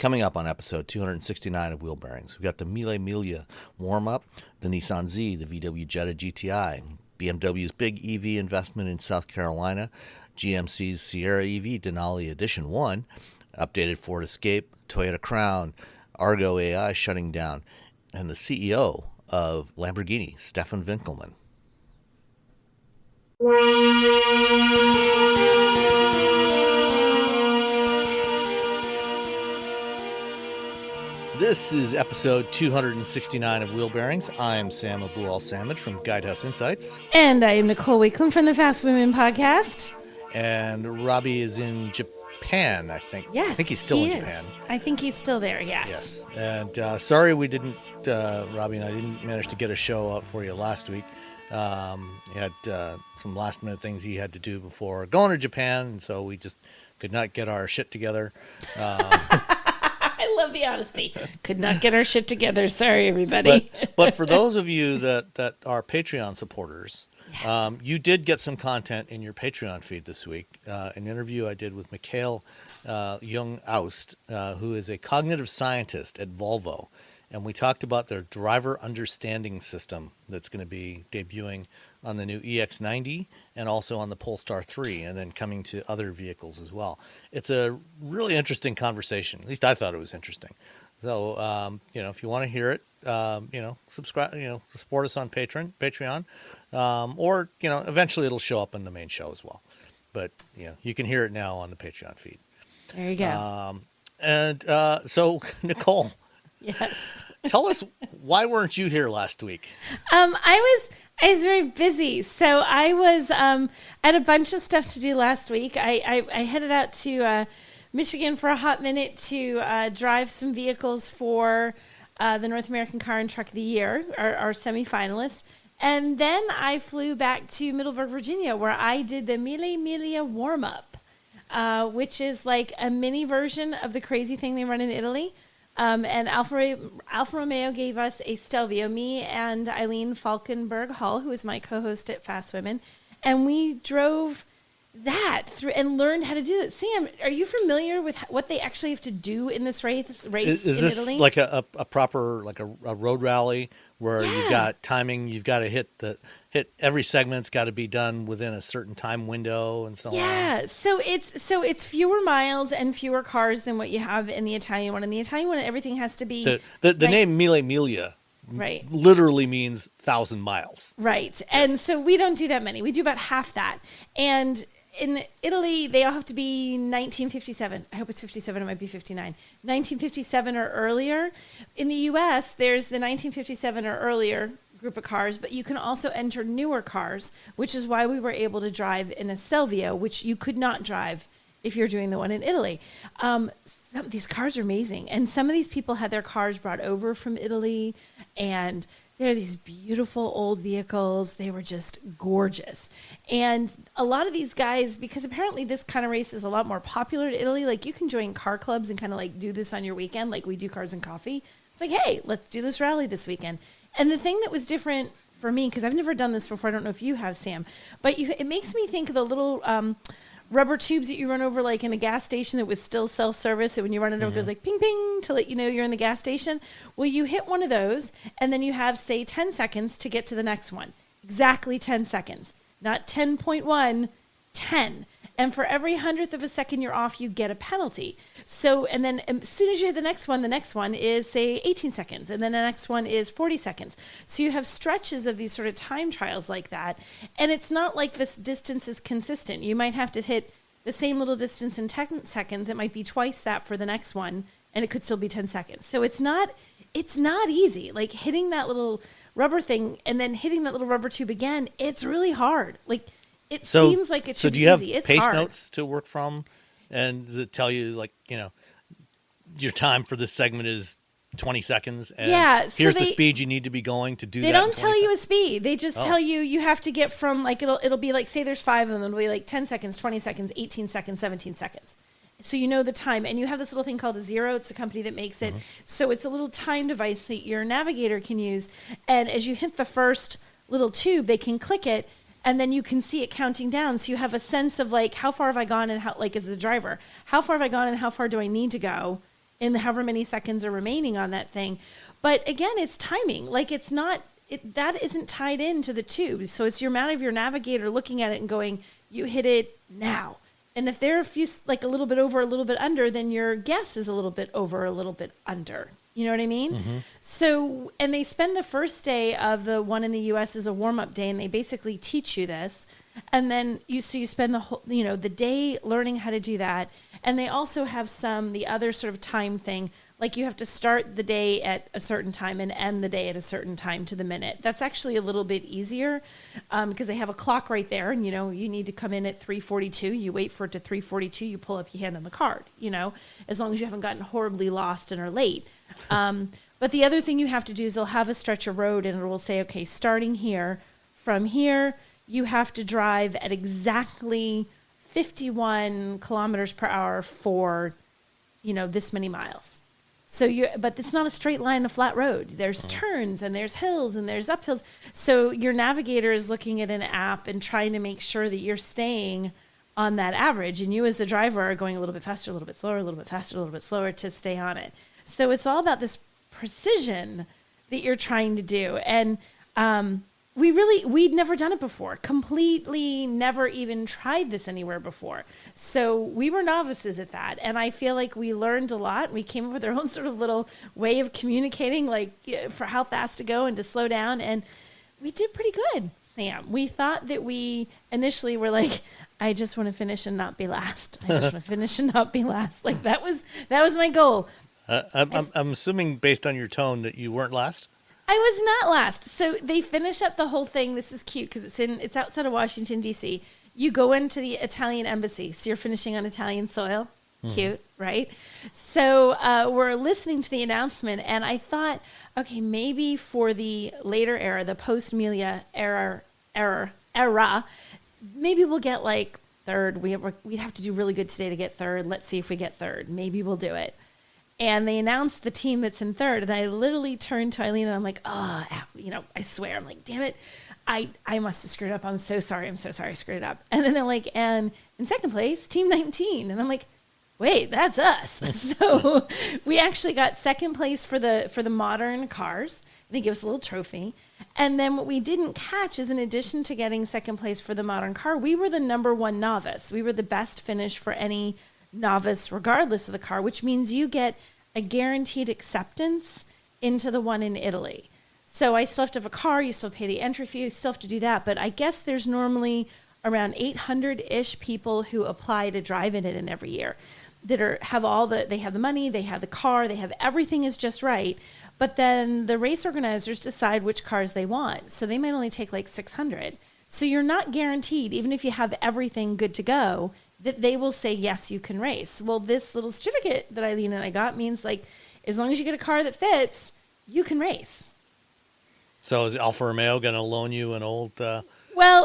Coming up on episode 269 of Wheel Bearings, we've got the Mille Miglia warm-up, the Nissan Z, the VW Jetta GTI, BMW's big EV investment in South Carolina, GMC's Sierra EV Denali Edition 1, updated Ford Escape, Toyota Crown, Argo AI shutting down, and the CEO of Lamborghini, Stephan Winkelmann. This is episode 269 of Wheel Bearings. I'm Sam Abu-Al-Samad from Guidehouse Insights. And I am Nicole Winkelmann from the Fast Women podcast. And Robbie is in Japan, I think. Yes, I think he's still in Japan. I think he's still there, yes. And sorry we didn't, Robbie and I didn't manage to get a show out for you last week. He had some last minute things he had to do before going to Japan, and so we just could not get our shit together. I love the honesty. Could not get our shit together. Sorry, everybody. But for those of you that are Patreon supporters, yes. You did get some content in your Patreon feed this week. An interview I did with Mikhail Jung-Aust, who is a cognitive scientist at Volvo. And we talked about their driver understanding system that's going to be debuting on the new EX90 and also on the Polestar 3 and then coming to other vehicles as well. It's a really interesting conversation. At least I thought it was interesting. So, if you want to hear it, subscribe, support us on Patreon, or, eventually it'll show up on the main show as well. But, you can hear it now on the Patreon feed. There you go. So, Nicole. Yes. Tell us, why weren't you here last week? I was very busy. So I was I had a bunch of stuff to do last week. I headed out to Michigan for a hot minute to drive some vehicles for the North American Car and Truck of the Year, our semifinalist. And then I flew back to Middleburg, Virginia, where I did the Mille Miglia warm-up, which is like a mini version of the crazy thing they run in Italy. And Alfa Romeo gave us a Stelvio, me and Eilleen Falkenburg-Hull, who is my co-host at Fast Women, and we drove that through and learned how to do it. Sam, are you familiar with what they actually have to do in this race is in this Italy? Like a proper, like a road rally where you've got timing, you've got to hit every segment's got to be done within a certain time window and so on. Yeah, so it's fewer miles and fewer cars than what you have in the Italian one. In the Italian one, everything has to be the name Mille Miglia right. literally means 1,000 miles. Right. Yes. And so we don't do that many. We do about half that. And in Italy, they all have to be 1957. I hope it's 57. It might be 59. 1957 or earlier. In the U.S., there's the 1957 or earlier group of cars, but you can also enter newer cars, which is why we were able to drive in a Stelvio, which you could not drive if you're doing the one in Italy. These cars are amazing. And some of these people had their cars brought over from Italy, and they're these beautiful old vehicles. They were just gorgeous. And a lot of these guys, because apparently this kind of race is a lot more popular in Italy, like you can join car clubs and kind of like do this on your weekend, like we do Cars and Coffee. It's like, hey, let's do this rally this weekend. And the thing that was different for me, because I've never done this before, I don't know if you have, Sam, but it makes me think of the little rubber tubes that you run over like in a gas station that was still self-service. So when you run it over, it goes like ping, ping to let you know you're in the gas station. Well, you hit one of those and then you have, say, 10 seconds to get to the next one. Exactly 10 seconds. Not 10.1, 10. And for every 100th of a second you're off, you get a penalty. So, and then as soon as you hit the next one is, say, 18 seconds. And then the next one is 40 seconds. So you have stretches of these sort of time trials like that. And it's not like this distance is consistent. You might have to hit the same little distance in 10 seconds. It might be twice that for the next one, and it could still be 10 seconds. So it's not easy. Like hitting that little rubber thing and then hitting that little rubber tube again, it's really hard. Like, it seems like it should be easy. So do you have it's pace hard. notes to work from and that tell you, like, your time for this segment is 20 seconds and here's the speed you need to be going to do that? They don't tell you a speed. They just tell you have to get from, like, it'll be like, say there's 5 of them. It'll be like 10 seconds, 20 seconds, 18 seconds, 17 seconds. So you know the time. And you have this little thing called a Zero. It's the company that makes it. So it's a little time device that your navigator can use. And as you hit the first little tube, they can click it. And then you can see it counting down. So you have a sense of, like, how far have I gone and how, like, as the driver, how far have I gone and how far do I need to go? in however many seconds are remaining on that thing. But again, it's timing. Like it's not, that isn't tied into the tube. So it's your amount of your navigator looking at it and going, you hit it now. And if they're a few, like a little bit over, a little bit under, then your guess is a little bit over, a little bit under. You know what I mean? Mm-hmm. So, and they spend the first day of the one in the U.S. as a warm-up day, and they basically teach you this. And then you spend the whole, the day learning how to do that. And they also have the other sort of time thing, like you have to start the day at a certain time and end the day at a certain time to the minute. That's actually a little bit easier because they have a clock right there, and you need to come in at 3:42. You wait for it to 3:42. You pull up, you hand on the card. As long as you haven't gotten horribly lost and are late. But the other thing you have to do is they'll have a stretch of road, and it will say, okay, starting here, from here, you have to drive at exactly 51 kilometers per hour for, this many miles. So but it's not a straight line, a flat road. There's turns and there's hills and there's uphills. So your navigator is looking at an app and trying to make sure that you're staying on that average. And you as the driver are going a little bit faster, a little bit slower, a little bit faster, a little bit slower to stay on it. So it's all about this precision that you're trying to do. And we'd never done it before, completely never even tried this anywhere before. So we were novices at that. And I feel like we learned a lot. We came up with our own sort of little way of communicating, like for how fast to go and to slow down. And we did pretty good, Sam. We thought that we initially were like, I just want to finish and not be last. I just want to finish and not be last. Like that was my goal. I'm assuming based on your tone that you weren't last. I was not last. So they finish up the whole thing. This is cute because it's outside of Washington, D.C. You go into the Italian embassy. So you're finishing on Italian soil. Cute, right? So we're listening to the announcement, and I thought, okay, maybe for the later era, the post-Mille era, maybe we'll get like third. We'd have to do really good today to get third. Let's see if we get third. Maybe we'll do it. And they announced the team that's in third. And I literally turned to Eilleen and I'm like, I swear. I'm like, damn it. I must have screwed up. I'm so sorry. I screwed it up. And then they're like, and in second place, team 19. And I'm like, wait, that's us. So we actually got second place for the modern cars. They give us a little trophy. And then what we didn't catch is in addition to getting second place for the modern car, we were the number one novice. We were the best finish for any novice regardless of the car, which means you get a guaranteed acceptance into the one in Italy. So I still have to have a car, you still pay the entry fee, you still have to do that, but I guess there's normally around 800-ish people who apply to drive in it in every year that they have the money, they have the car, they have everything is just right, but then the race organizers decide which cars they want. So they might only take like 600. So you're not guaranteed, even if you have everything good to go, that they will say, yes, you can race. Well, this little certificate that Eilleen and I got means like, as long as you get a car that fits, you can race. So is Alfa Romeo going to loan you an old car to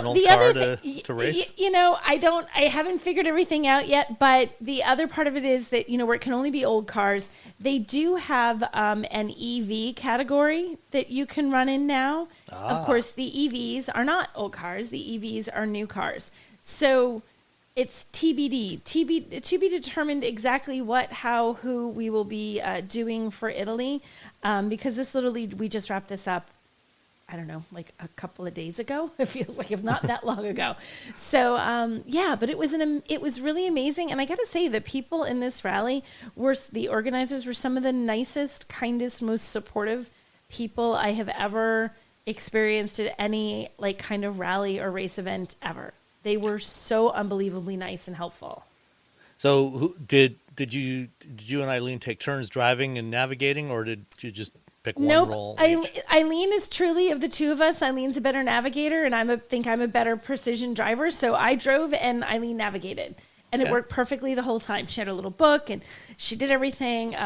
race? I haven't figured everything out yet, but the other part of it is that, where it can only be old cars, they do have an EV category that you can run in now. Of course, the EVs are not old cars. The EVs are new cars. So it's TBD, to be determined exactly what, how, who we will be doing for Italy, because this literally, we just wrapped this up, I don't know, like a couple of days ago. It feels like if not that long ago. So but it was really amazing. And I got to say, the people in this rally the organizers were some of the nicest, kindest, most supportive people I have ever experienced at any like kind of rally or race event ever. They were so unbelievably nice and helpful. So did you and Eilleen take turns driving and navigating, or did you just pick one role? Eilleen is truly, of the two of us, Eileen's a better navigator, and I think I'm a better precision driver. So I drove and Eilleen navigated, and it worked perfectly the whole time. She had a little book and she did everything.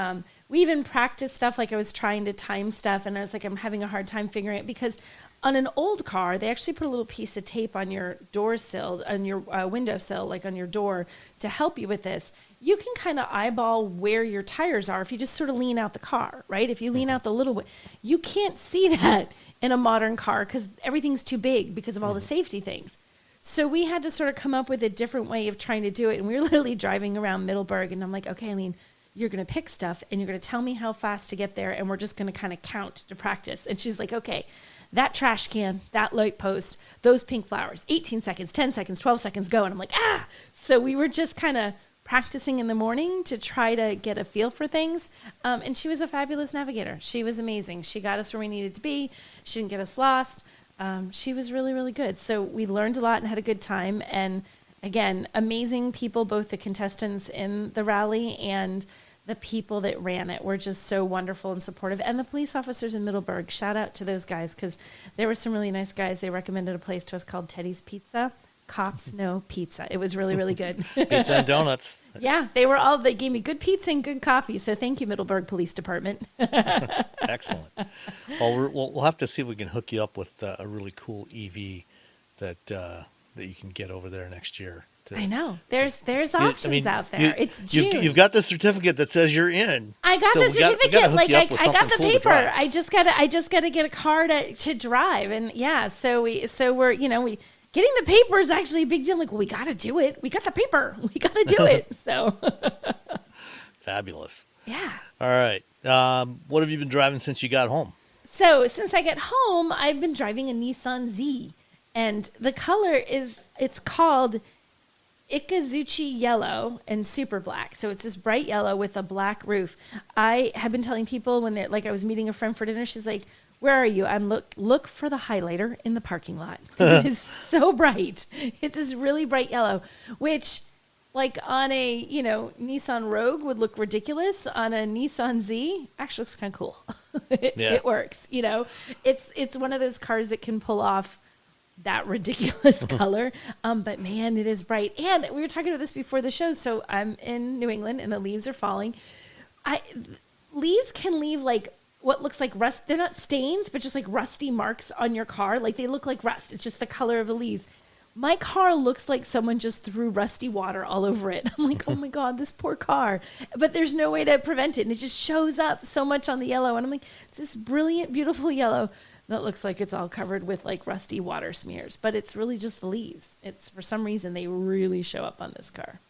We even practiced stuff, like I was trying to time stuff, and I was like, I'm having a hard time figuring it, because on an old car, they actually put a little piece of tape on your door sill, on your windowsill, like on your door, to help you with this. You can kind of eyeball where your tires are if you just sort of lean out the car, right? If you lean out the little way, you can't see that in a modern car because everything's too big because of all the safety things. So we had to sort of come up with a different way of trying to do it. And we were literally driving around Middleburg, and I'm like, okay, Eilleen, you're going to pick stuff and you're going to tell me how fast to get there. And we're just going to kind of count to practice. And she's like, okay, that trash can, that light post, those pink flowers, 18 seconds, 10 seconds, 12 seconds, go. And I'm like, ah. So we were just kind of practicing in the morning to try to get a feel for things. And she was a fabulous navigator. She was amazing. She got us where we needed to be. She didn't get us lost. She was really, really good. So we learned a lot and had a good time. And again, amazing people, both the contestants in the rally and the people that ran it were just so wonderful and supportive. And the police officers in Middleburg, shout out to those guys, because there were some really nice guys. They recommended a place to us called Teddy's Pizza. Cops know pizza. It was really, really good. Pizza and donuts. Yeah, they gave me good pizza and good coffee. So thank you, Middleburg Police Department. Excellent. Well, we'll have to see if we can hook you up with a really cool EV that you can get over there next year. I know. There's options out there. It's June. You've got the certificate that says you're in. I got the certificate. I got the cool paper. I just gotta get a car to drive. And yeah, so we're getting the paper is actually a big deal. Like, well, we got to do it. We got the paper. We got to do it. So fabulous. Yeah. All right. What have you been driving since you got home? So since I got home, I've been driving a Nissan Z, and the color it's called Ikazuchi Yellow and Super Black. So it's this bright yellow with a black roof. I have been telling people when they're like, I was meeting a friend for dinner. She's like, where are you? I'm look for the highlighter in the parking lot. It is so bright. It's this really bright yellow, which like on a, Nissan Rogue would look ridiculous. On a Nissan Z, actually looks kind of cool. It works, It's one of those cars that can pull off that ridiculous color. But man, it is bright. And we were talking about this before the show. So I'm in New England and the leaves are falling. Leaves can leave like what looks like rust. They're not stains, but just like rusty marks on your car. Like they look like rust. It's just the color of the leaves. My car looks like someone just threw rusty water all over it. I'm like, oh my God, this poor car. But there's no way to prevent it. And it just shows up so much on the yellow. And I'm like, it's this brilliant, beautiful yellow that looks like it's all covered with like rusty water smears. But it's really just the leaves. It's for some reason they really show up on this car.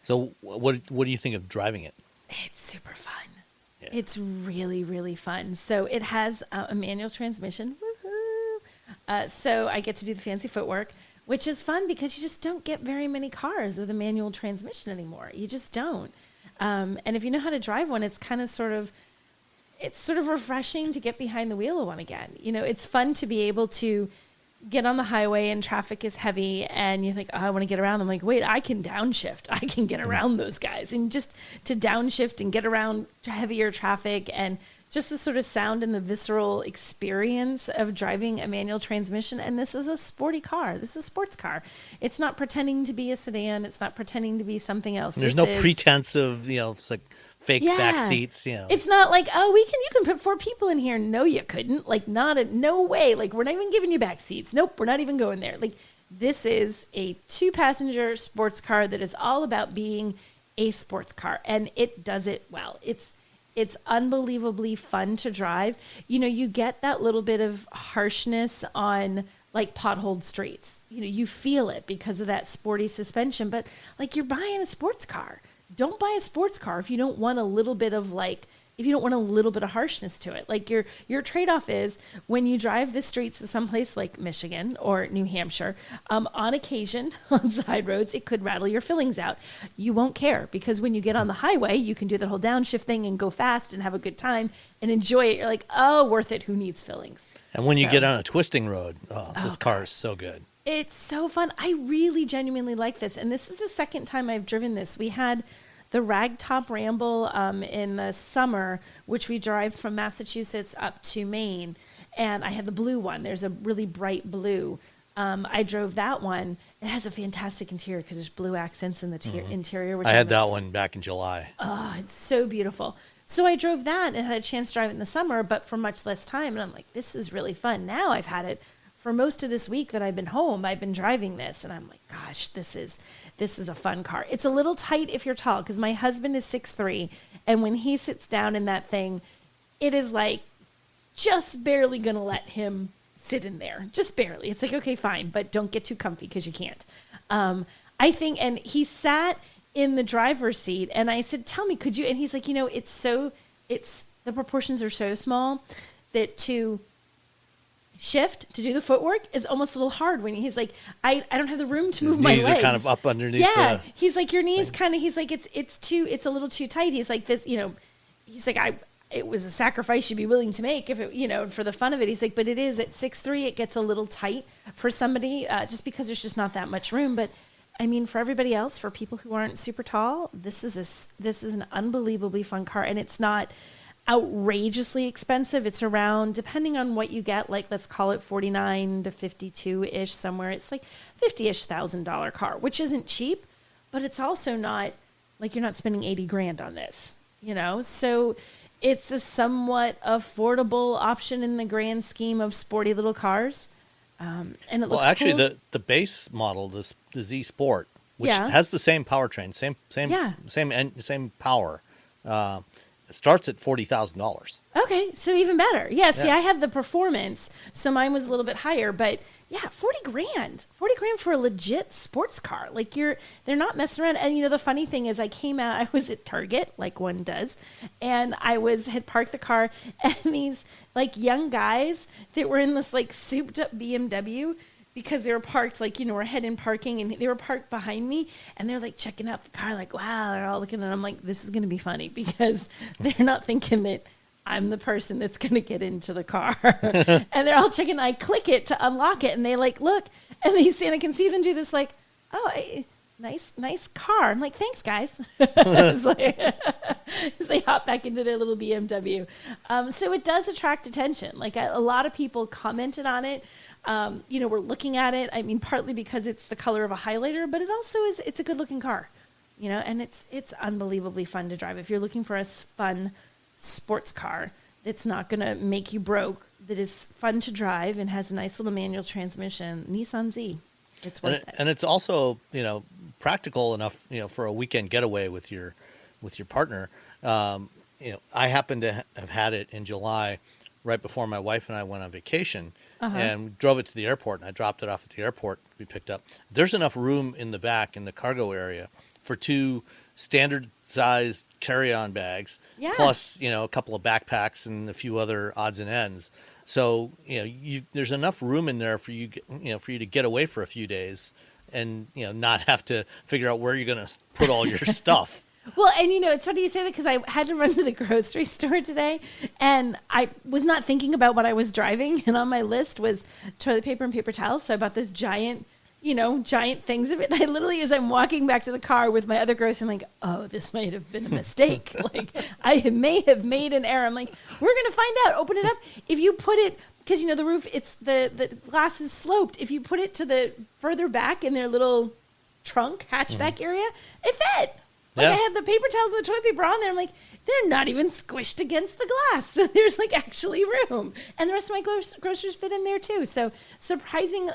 So what do you think of driving it? It's super fun. Yeah. It's really, really fun. So it has a manual transmission. Woohoo! So I get to do the fancy footwork, which is fun because you just don't get very many cars with a manual transmission anymore. You just don't. And if you know how to drive one, it's sort of refreshing to get behind the wheel of one again. It's fun to be able to get on the highway and traffic is heavy and you think, oh, I want to get around. I'm like, wait, I can downshift. I can get around those guys. And just to downshift and get around heavier traffic and just the sort of sound and the visceral experience of driving a manual transmission. And this is a sporty car. This is a sports car. It's not pretending to be a sedan. It's not pretending to be something else. There's no pretense of, it's like fake back seats, It's not like, oh, you can put 4 people in here. No, you couldn't. Like, no way. Like, we're not even giving you back seats. Nope, we're not even going there. Like, this is a 2-passenger sports car that is all about being a sports car, and it does it well. It's unbelievably fun to drive. You get that little bit of harshness on like potholed streets. You feel it because of that sporty suspension, but like you're buying a sports car. Don't buy a sports car if you don't want a little bit of harshness to it. Like your trade-off is when you drive the streets of someplace like Michigan or New Hampshire, on occasion on side roads, it could rattle your fillings out. You won't care because when you get on the highway, you can do the whole downshift thing and go fast and have a good time and enjoy it. You're like, oh, worth it. Who needs fillings? And when you get on a twisting road, this car is so good. It's so fun. I really genuinely like this. And this is the second time I've driven this. We had the Ragtop Ramble in the summer, which we drive from Massachusetts up to Maine. And I had the blue one. There's a really bright blue. I drove that one. It has a fantastic interior because there's blue accents in the interior. Which I had that one back in July. Oh, it's so beautiful. So I drove that and had a chance to drive it in the summer, but for much less time. And I'm like, this is really fun. Now I've had it for most of this week that I've been home. I've been driving this, and I'm like, gosh, this is a fun car. It's a little tight if you're tall because my husband is 6'3", and when he sits down in that thing, it is like just barely going to let him sit in there. Just barely. It's like, okay, fine, but don't get too comfy because you can't. I think, and he sat in the driver's seat. And I said, tell me, could you? And he's like, the proportions are so small that to shift, to do the footwork is almost a little hard when he's like, I don't have the room to move my legs. Knees are kind of up underneath. Yeah. He's like, your knees kind of, he's like, it's a little too tight. He's like this, he's like, it was a sacrifice you'd be willing to make if it, for the fun of it. He's like, but it is at 6'3", it gets a little tight for somebody, just because there's just not that much room. But I mean, for everybody else, for people who aren't super tall, this is an unbelievably fun car, and it's not outrageously expensive. It's around, depending on what you get, like let's call it 49 to 52-ish somewhere. It's like $50,000-ish car, which isn't cheap, but it's also not like you're not spending 80 grand on this, So it's a somewhat affordable option in the grand scheme of sporty little cars. And it looks actually cool. the base model, the Z Sport, which has the same powertrain, same power, it starts at $40,000. Okay, so even better. Yeah, see, I had the performance, so mine was a little bit higher, but yeah, 40 grand. 40 grand for a legit sports car. Like they're not messing around. And the funny thing is I came out, I was at Target, like one does, and had parked the car, and these like young guys that were in this like souped up BMW, because they were parked, like, we're head-in parking, and they were parked behind me, and they're, like, checking out the car, like, wow, they're all looking, and I'm like, this is going to be funny, because they're not thinking that I'm the person that's going to get into the car. And they're all checking, I click it to unlock it, and they, like, look, and I can see them do this, like, nice car. I'm like, thanks, guys. It's like, as they hop back into their little BMW. So it does attract attention. Like, a lot of people commented on it. We're looking at it. I mean, partly because it's the color of a highlighter, but it also it's a good looking car, and it's unbelievably fun to drive. If you're looking for a fun sports car that's not going to make you broke, that is fun to drive and has a nice little manual transmission, Nissan Z. It's worth it. And it's also, practical enough, for a weekend getaway with your partner. I happen to have had it in July, right before my wife and I went on vacation, and we drove it to the airport, and I dropped it off at the airport to be picked up. There's enough room in the back in the cargo area for 2 standard sized carry-on bags, plus, a couple of backpacks and a few other odds and ends. So, there's enough room in there for you to get away for a few days and, not have to figure out where you're going to put all your stuff. Well, and it's funny you say that, because I had to run to the grocery store today, and I was not thinking about what I was driving, and on my list was toilet paper and paper towels, so I bought this giant things of it. And I literally, as I'm walking back to the car with my other groceries, I'm like, oh, this might have been a mistake. Like, I may have made an error. I'm like, we're going to find out. Open it up. If you put it, because, the roof, it's the glass is sloped. If you put it to the further back in their little trunk hatchback area, it fit. Like, I had the paper towels and the toilet paper on there. I'm like, they're not even squished against the glass. So there's like actually room. And the rest of my groceries fit in there too. So surprising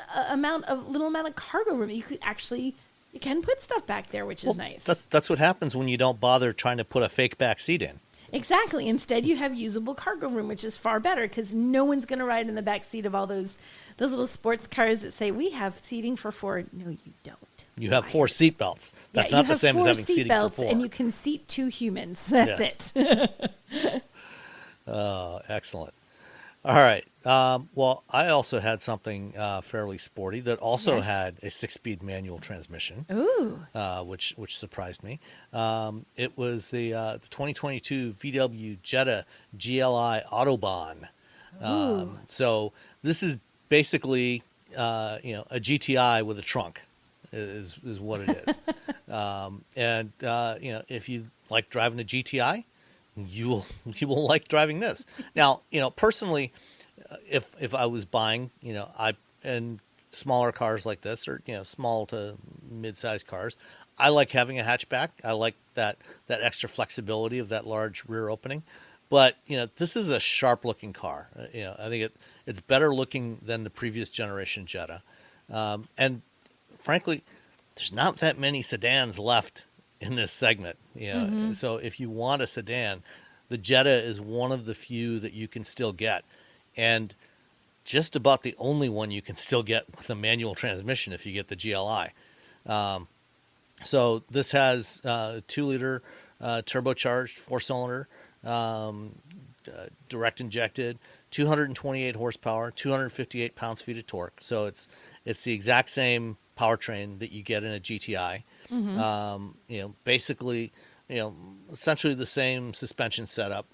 little amount of cargo room. You can put stuff back there, which is nice. That's what happens when you don't bother trying to put a fake back seat in. Exactly. Instead, you have usable cargo room, which is far better, because no one's going to ride in the back seat of all those little sports cars that say, we have seating for 4. No, you don't. You have 4 seat belts. That's not the same as having seating for 4. And you can seat 2 humans. That's it. Excellent. All right. Well, I also had something fairly sporty that also had a 6-speed manual transmission. Ooh. Which surprised me. It was the 2022 VW Jetta GLI Autobahn. So this is basically a GTI with a trunk. Is what it is. And if you like driving a GTI, you will like driving this. Now, personally, if I was buying, and smaller cars like this, or small to mid-sized cars, I like having a hatchback. I like that extra flexibility of that large rear opening. But this is a sharp-looking car. I think it's better looking than the previous generation Jetta, and frankly, there's not that many sedans left in this segment. So if you want a sedan, the Jetta is one of the few that you can still get, and just about the only one you can still get with a manual transmission if you get the GLI. So this has 2-liter turbocharged 4-cylinder, direct injected, 228 horsepower, 258 pounds-feet of torque. So it's the exact same powertrain that you get in a GTI. Basically, essentially the same suspension setup.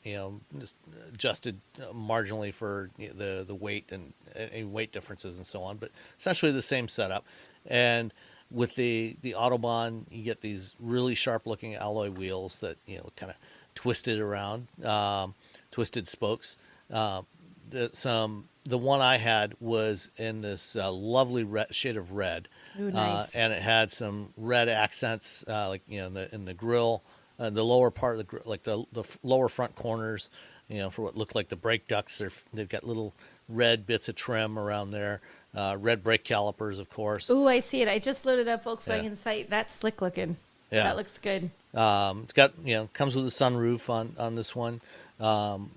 Just adjusted marginally for the weight and any weight differences and so on, but essentially the same setup. And with the Autobahn, you get these really sharp-looking alloy wheels that kind of twisted around, twisted spokes. The one I had was in this lovely shade of red. Ooh, nice. And it had some red accents, in the grill, the lower part of the lower front corners. For what looked like the brake ducts, they've got little red bits of trim around there. Red brake calipers, of course. Ooh, I see it. I just loaded up Volkswagen site. That's slick looking. Yeah. That looks good. It's got comes with a sunroof on this one.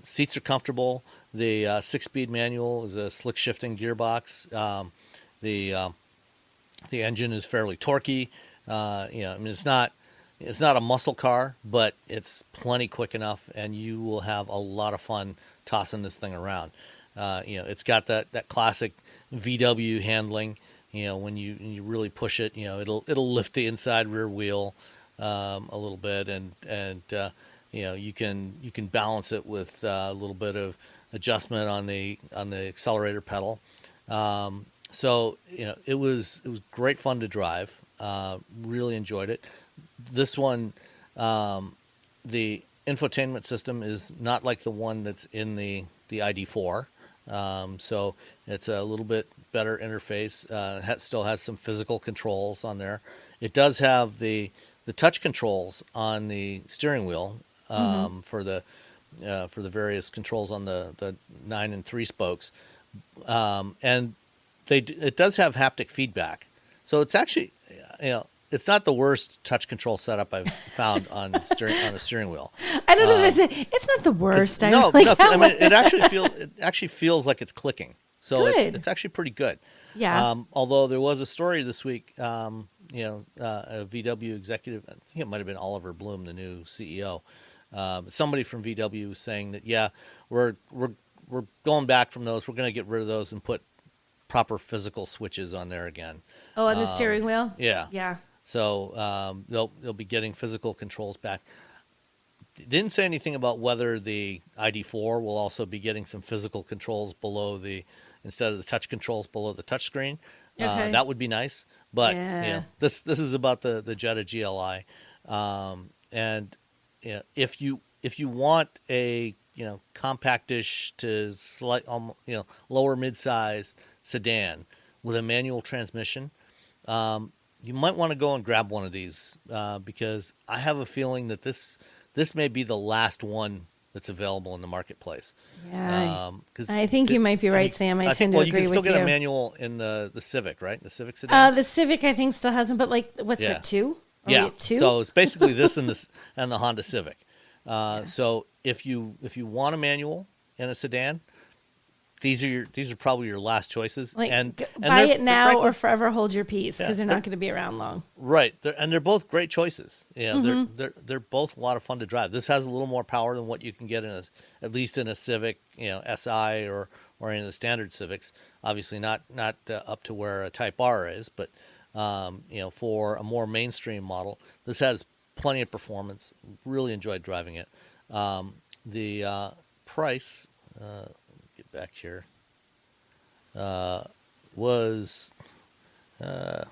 Seats are comfortable. The 6-speed manual is a slick shifting gearbox. The engine is fairly torquey. It's not a muscle car, but it's plenty quick enough, and you will have a lot of fun tossing this thing around. It's got that classic VW handling. When you really push it, it'll lift the inside rear wheel a little bit, and you can balance it with a little bit of adjustment on the accelerator pedal. So it was great fun to drive. Really enjoyed it. This one, the infotainment system is not like the one that's in the ID4. So it's a little bit better interface. Still has some physical controls on there. It does have the touch controls on the steering wheel for the various controls on the 9 and 3 spokes, and it does have haptic feedback. So it's actually it's not the worst touch control setup I've found on a steering wheel. I don't know if it's not the worst. I mean, it actually feels like it's clicking. So it's actually pretty good. Yeah. Although there was a story this week, a VW executive, I think it might have been Oliver Bloom, the new CEO. Somebody from VW was saying that we're going back from those. We're going to get rid of those and put proper physical switches on there again. Oh, on the steering wheel? Yeah. Yeah. So they'll be getting physical controls back. Didn't say anything about whether the ID4 will also be getting some physical controls instead of the touch controls below the touch screen. Okay. That would be nice. But this is about the Jetta GLI, and if you want a compactish to slight lower mid-size sedan with a manual transmission, you might want to go and grab one of these because I have a feeling that this may be the last one that's available in the marketplace. Yeah, I think you might be right, Sam. I tend to agree with you. You can still get a manual in the Civic, right? The Civic sedan. The Civic, I think, still hasn't. But what's it, 2? Yeah. Two? So it's basically this and the Honda Civic. So if you want a manual in a sedan, these are probably your last choices. Buy it now frankly, or forever hold your peace because they're not going to be around long. Right, they're both great choices. They're both a lot of fun to drive. This has a little more power than what you can get at least in a Civic, SI or any of the standard Civics. Obviously not up to where a Type R is, but for a more mainstream model, this has plenty of performance. Really enjoyed driving it. The price. Get back here, was here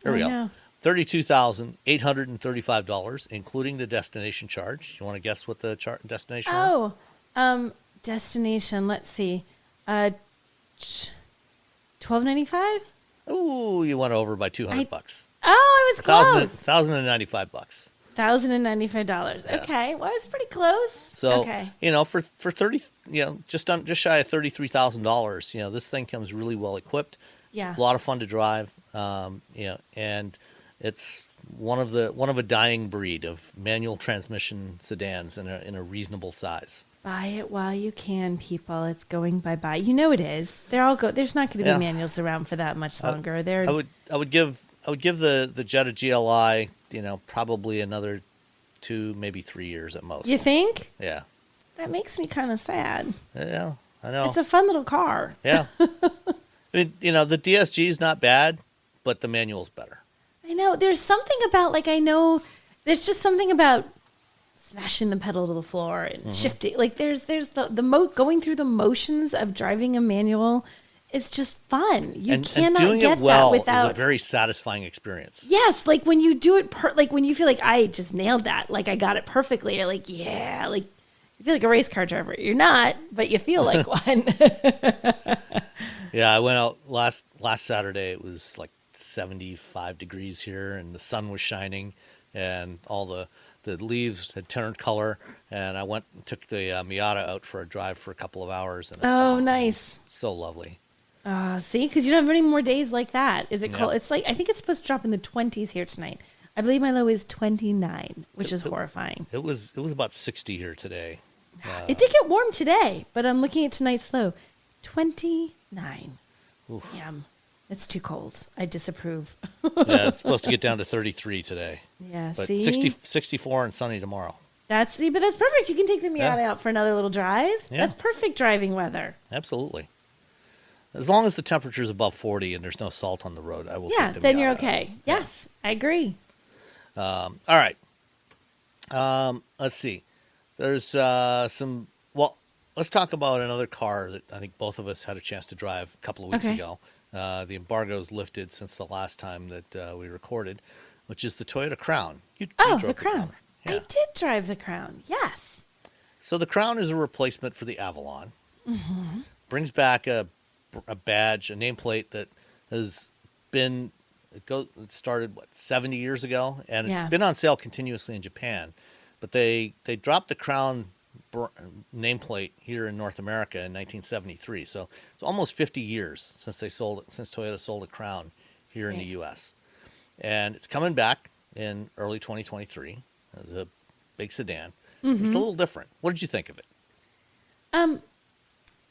we go, $32,835, including the destination charge. You want to guess what the destination was? Destination. Let's see, $1,295. Ooh, you went over by $200. Oh, I was close. $1,095. $1,095. Yeah. Okay, well, it's pretty close. So okay. For 30, just shy of $33,000, this thing comes really well equipped. Yeah, It's a lot of fun to drive. And it's one of a dying breed of manual transmission sedans in a reasonable size. Buy it while you can, people. It's going bye-bye. It is. They're all go. There's not going to be manuals around for that much longer. I would give I would give the Jetta GLI, probably another 2, maybe 3 years at most. You think? Yeah. That makes me kind of sad. Yeah, I know. It's a fun little car. Yeah. I mean, the DSG is not bad, but the manual's better. I know. There's something about, like, I know there's just something about smashing the pedal to the floor and shifting. Like, there's going through the motions of driving a manual. It's just fun. You cannot doing get it well that without. is a very satisfying experience. Yes, like when you do it, like when you feel like I just nailed that, like I got it perfectly. You're like, yeah, like you feel like a race car driver. You're not, but you feel like one. Yeah, I went out last Saturday. It was like 75 degrees here, and the sun was shining, and all the leaves had turned color. And I went and took the Miata out for a drive for a couple of hours. And Nice. So lovely. See, because you don't have any more days like that. Is it cold? Yep. It's like, I think it's supposed to drop in the 20s here tonight. I believe my low is 29, which is horrifying. It was about 60 here today. It did get warm today, but I'm looking at tonight's low, 29. Oof. Damn, it's too cold. I disapprove. Yeah, it's supposed to get down to 33 today. Yeah, But see? 64 and sunny tomorrow. But that's perfect. You can take the Miata out for another little drive. Yeah. That's perfect driving weather. Absolutely. As long as the temperature's above 40 and there's no salt on the road, I will take the Then you're Miata out. okay. Yes, I agree. All right. Let's see. There's let's talk about another car that I think both of us had a chance to drive a couple of weeks ago. The embargo's lifted since the last time that we recorded, which is the Toyota Crown. You drove The Crown. Yeah. I did drive the Crown. Yes. So the Crown is a replacement for the Avalon. Mm-hmm. Brings back a badge, a nameplate that has been it started 70 years ago, and it's been on sale continuously in Japan. But they dropped the Crown nameplate here in North America in 1973. So it's almost 50 years since Toyota sold a Crown here in the U.S. And it's coming back in early 2023 as a big sedan. Mm-hmm. It's a little different. What did you think of it?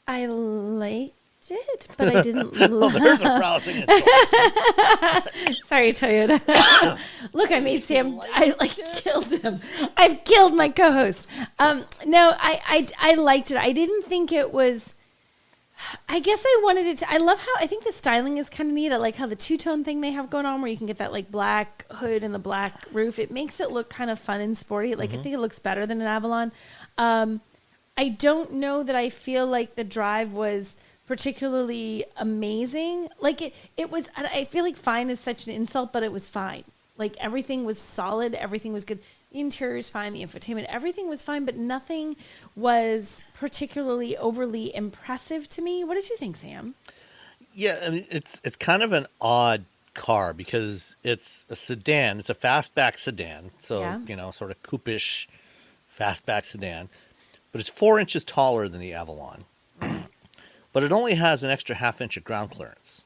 I liked it, but I didn't love it. There's a rousing endorsement. Sorry, Toyota. Look, I made Sam. I killed him. I've killed my co-host. No, I liked it. I didn't think it was. I guess I wanted it to. I love how I think the styling is kind of neat. I like how the two-tone thing they have going on, where you can get that like black hood and the black roof. It makes it look kind of fun and sporty. Like I think it looks better than an Avalon. I don't know that I feel like the drive was particularly amazing. Like it was, I feel like fine is such an insult, but it was fine. Like everything was solid. Everything was good. The interior is fine. The infotainment, everything was fine, but nothing was particularly overly impressive to me. What did you think, Sam? Yeah, I mean, it's kind of an odd car because it's a sedan. It's a fastback sedan. So, sort of coupe-ish fastback sedan. But it's 4 inches taller than the Avalon. But it only has an extra half-inch of ground clearance.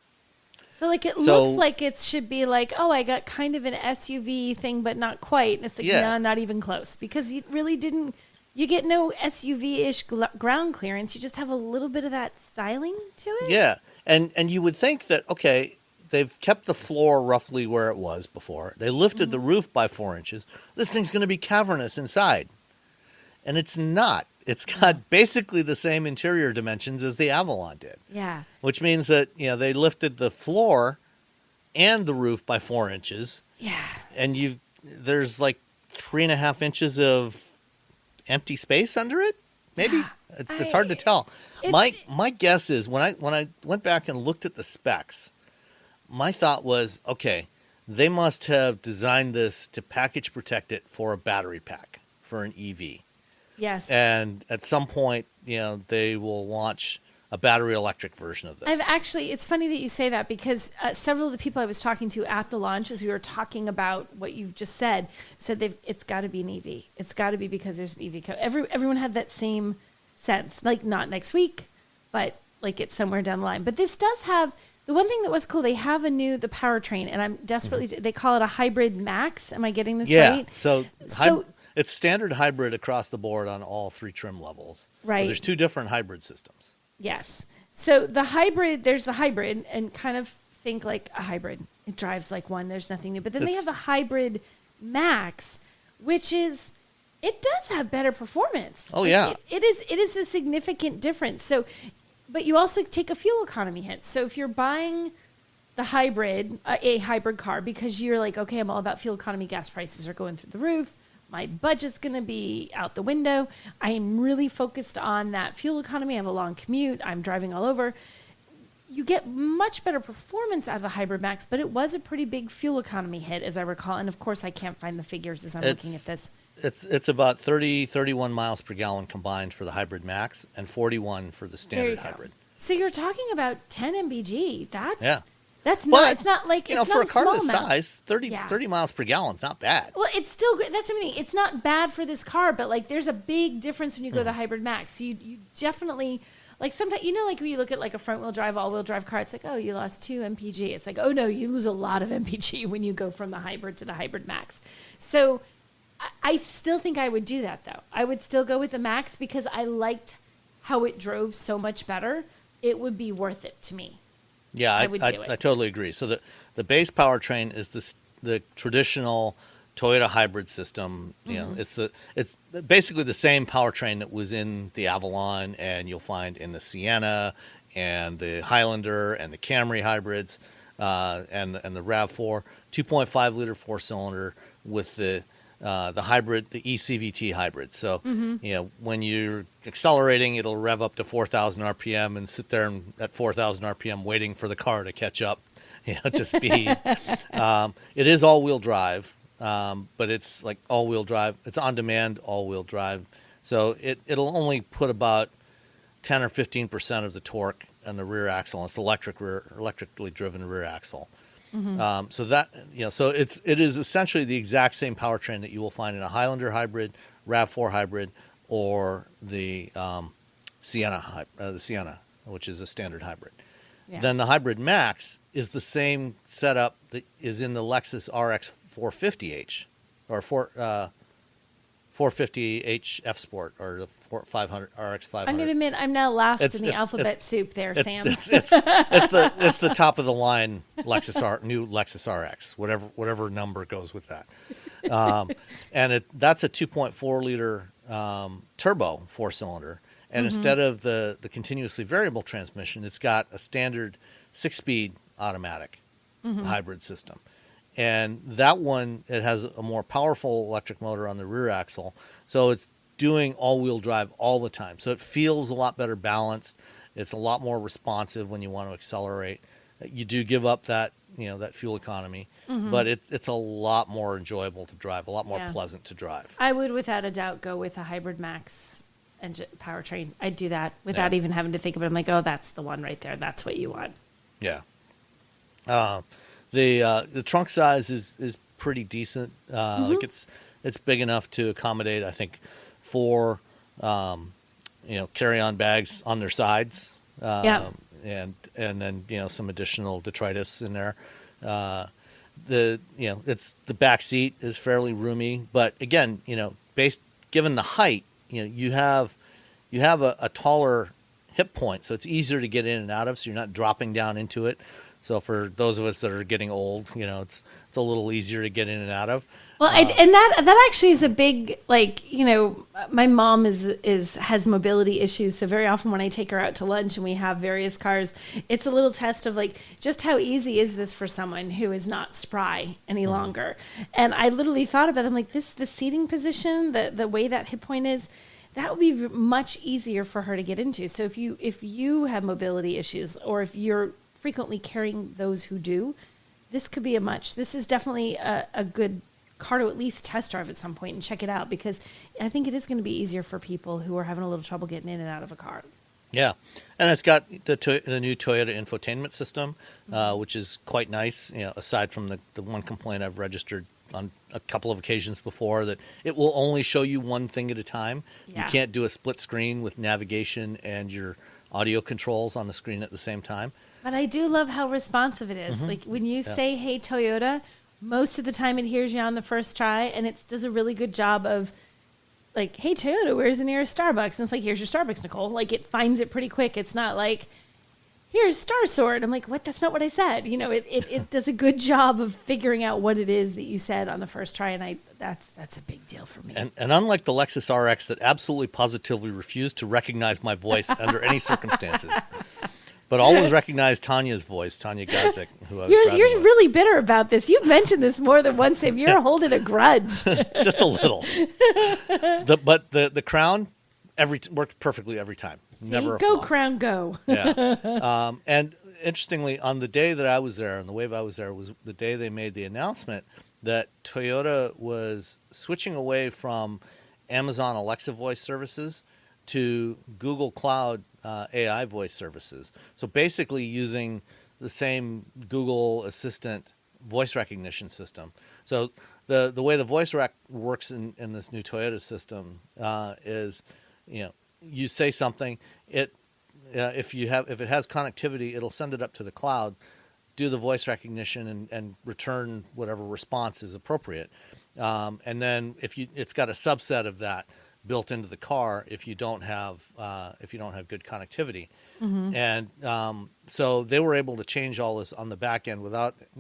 So, like, it looks like it should be like, oh, I got kind of an SUV thing, but not quite. And it's like, no, not even close. Because you really didn't, you get no SUV-ish ground clearance. You just have a little bit of that styling to it. Yeah. And you would think that, okay, they've kept the floor roughly where it was before. They lifted the roof by 4 inches. This thing's going to be cavernous inside. And it's not. It's got basically the same interior dimensions as the Avalon did. Yeah. Which means that, they lifted the floor and the roof by 4 inches. Yeah. And there's like 3.5 inches of empty space under it. Maybe it's hard to tell. My guess is when I went back and looked at the specs, my thought was, okay, they must have designed this to package protect it for a battery pack for an EV. Yes. And at some point, they will launch a battery electric version of this. It's funny that you say that because several of the people I was talking to at the launch, as we were talking about what you've just said it's got to be an EV. It's got to be because there's an EV. Everyone had that same sense, like not next week, but like it's somewhere down the line. But this does have, the one thing that was cool, they have the powertrain, and I'm desperately, they call it a hybrid max. Am I getting this right? So it's standard hybrid across the board on all 3 trim levels. Right. But there's 2 different hybrid systems. Yes. So there's the hybrid, and kind of think like a hybrid. It drives like one. There's nothing new. But then they It's- have the hybrid max, which is, it does have better performance. Oh, yeah. It is a significant difference. So, but you also take a fuel economy hit. So if you're buying the hybrid, a hybrid car, because you're like, okay, I'm all about fuel economy, gas prices are going through the roof, my budget's going to be out the window, I am really focused on that fuel economy, I have a long commute, I'm driving all over, you get much better performance out of the hybrid max, but it was a pretty big fuel economy hit, as I recall. And of course, I can't find the figures as I'm looking at this. It's about 31 miles per gallon combined for the hybrid max and 41 for the There you standard go. hybrid. So you're talking about 10 mpg. Yeah. That's But, not. It's not like you know, it's for not a car small this amount. size, 30 miles per gallon is not bad. Well, it's still good. That's what I mean. It's not bad for this car, but like there's a big difference when you go to the hybrid max. You definitely, like, sometimes, you know, like when you look at like a front wheel drive, all wheel drive car, it's like, oh, you lost 2 mpg. It's like, oh no, you lose a lot of mpg when you go from the hybrid to the hybrid max. So I still think I would do that though. I would still go with the max because I liked how it drove so much better. It would be worth it to me. Yeah, I would do it. I totally agree. So the base powertrain is the traditional Toyota hybrid system. You know, it's basically the same powertrain that was in the Avalon, and you'll find in the Sienna and the Highlander and the Camry hybrids, and the RAV4 2.5 liter 4-cylinder with the hybrid, the eCVT hybrid. So, you know, when you're accelerating, it'll rev up to 4,000 RPM and sit there at 4,000 RPM waiting for the car to catch up, you know, to speed. It is all-wheel drive, but it's like all-wheel drive. It's on-demand all-wheel drive. So it'll only put about 10 or 15% of the torque on the rear axle. It's electrically driven rear axle. So that, you know, so it is essentially the exact same powertrain that you will find in a Highlander hybrid, RAV4 hybrid, or the Sienna, which is a standard hybrid. Yeah. Then the hybrid max is the same setup that is in the Lexus RX 450h or 450h F Sport or the 500 RX 500. I'm going to admit I'm now lost in the It's- alphabet soup there, Sam. It's the top of the line new Lexus RX, whatever number goes with that, and that's a 2.4 liter turbo 4-cylinder, and instead of the continuously variable transmission, it's got a standard 6-speed automatic hybrid system. And that one, it has a more powerful electric motor on the rear axle. So it's doing all-wheel drive all the time. So it feels a lot better balanced. It's a lot more responsive when you want to accelerate. You do give up that, you know, that fuel economy, but it's a lot more enjoyable to drive, a lot more pleasant to drive. I would, without a doubt, go with a hybrid max engine powertrain. I'd do that without even having to think about it. I'm like, oh, that's the one right there. That's what you want. Yeah. The trunk size is pretty decent. Like it's big enough to accommodate, I think, 4 carry-on bags on their sides. And then, you know, some additional detritus in there. It's the back seat is fairly roomy, but again, you know, given the height, you know, you have a taller hip point, so it's easier to get in and out of, so you're not dropping down into it. So for those of us that are getting old, you know, it's a little easier to get in and out of. Well, and that actually is a big, like, you know, my mom has mobility issues, so very often when I take her out to lunch and we have various cars, it's a little test of like just how easy is this for someone who is not spry any longer. And I literally thought about it, I'm like, the seating position, the way that hip point is, that would be much easier for her to get into. So if you have mobility issues, or if you're frequently carrying those who do, this is definitely a good car to at least test drive at some point and check it out, because I think it is going to be easier for people who are having a little trouble getting in and out of a car. Yeah, and it's got the new Toyota infotainment system, which is quite nice. You know, aside from the one complaint I've registered on a couple of occasions before, that it will only show you one thing at a time. Yeah. You can't do a split screen with navigation and your audio controls on the screen at the same time. But I do love how responsive it is. Like when you say, hey, Toyota, most of the time it hears you on the first try, and it does a really good job of like, hey, Toyota, where's the nearest Starbucks? And it's like, here's your Starbucks, Nicole. Like, it finds it pretty quick. It's not like, here's Star Sword. I'm like, what? That's not what I said. You know, it does a good job of figuring out what it is that you said on the first try, and that's a big deal for me. And unlike the Lexus RX that absolutely positively refused to recognize my voice under any circumstances, but always recognized Tanya's voice, Tanya Godzik, who I was driving You're with. really bitter about this. You've mentioned this more than once, Sam. You're holding a grudge. Just a little. But the Crown worked perfectly every time. Never a Go flaw. Crown, go. Yeah. And interestingly, on the day that I was there, and the wave I was there, was the day they made the announcement that Toyota was switching away from Amazon Alexa voice services to Google Cloud AI voice services. So basically using the same Google Assistant voice recognition system. So the way the voice works in this new Toyota system is, you say something, if it has connectivity, it'll send it up to the cloud, do the voice recognition, and return whatever response is appropriate. And then it's got a subset of that built into the car if you don't have good connectivity. And so they were able to change all this on the back end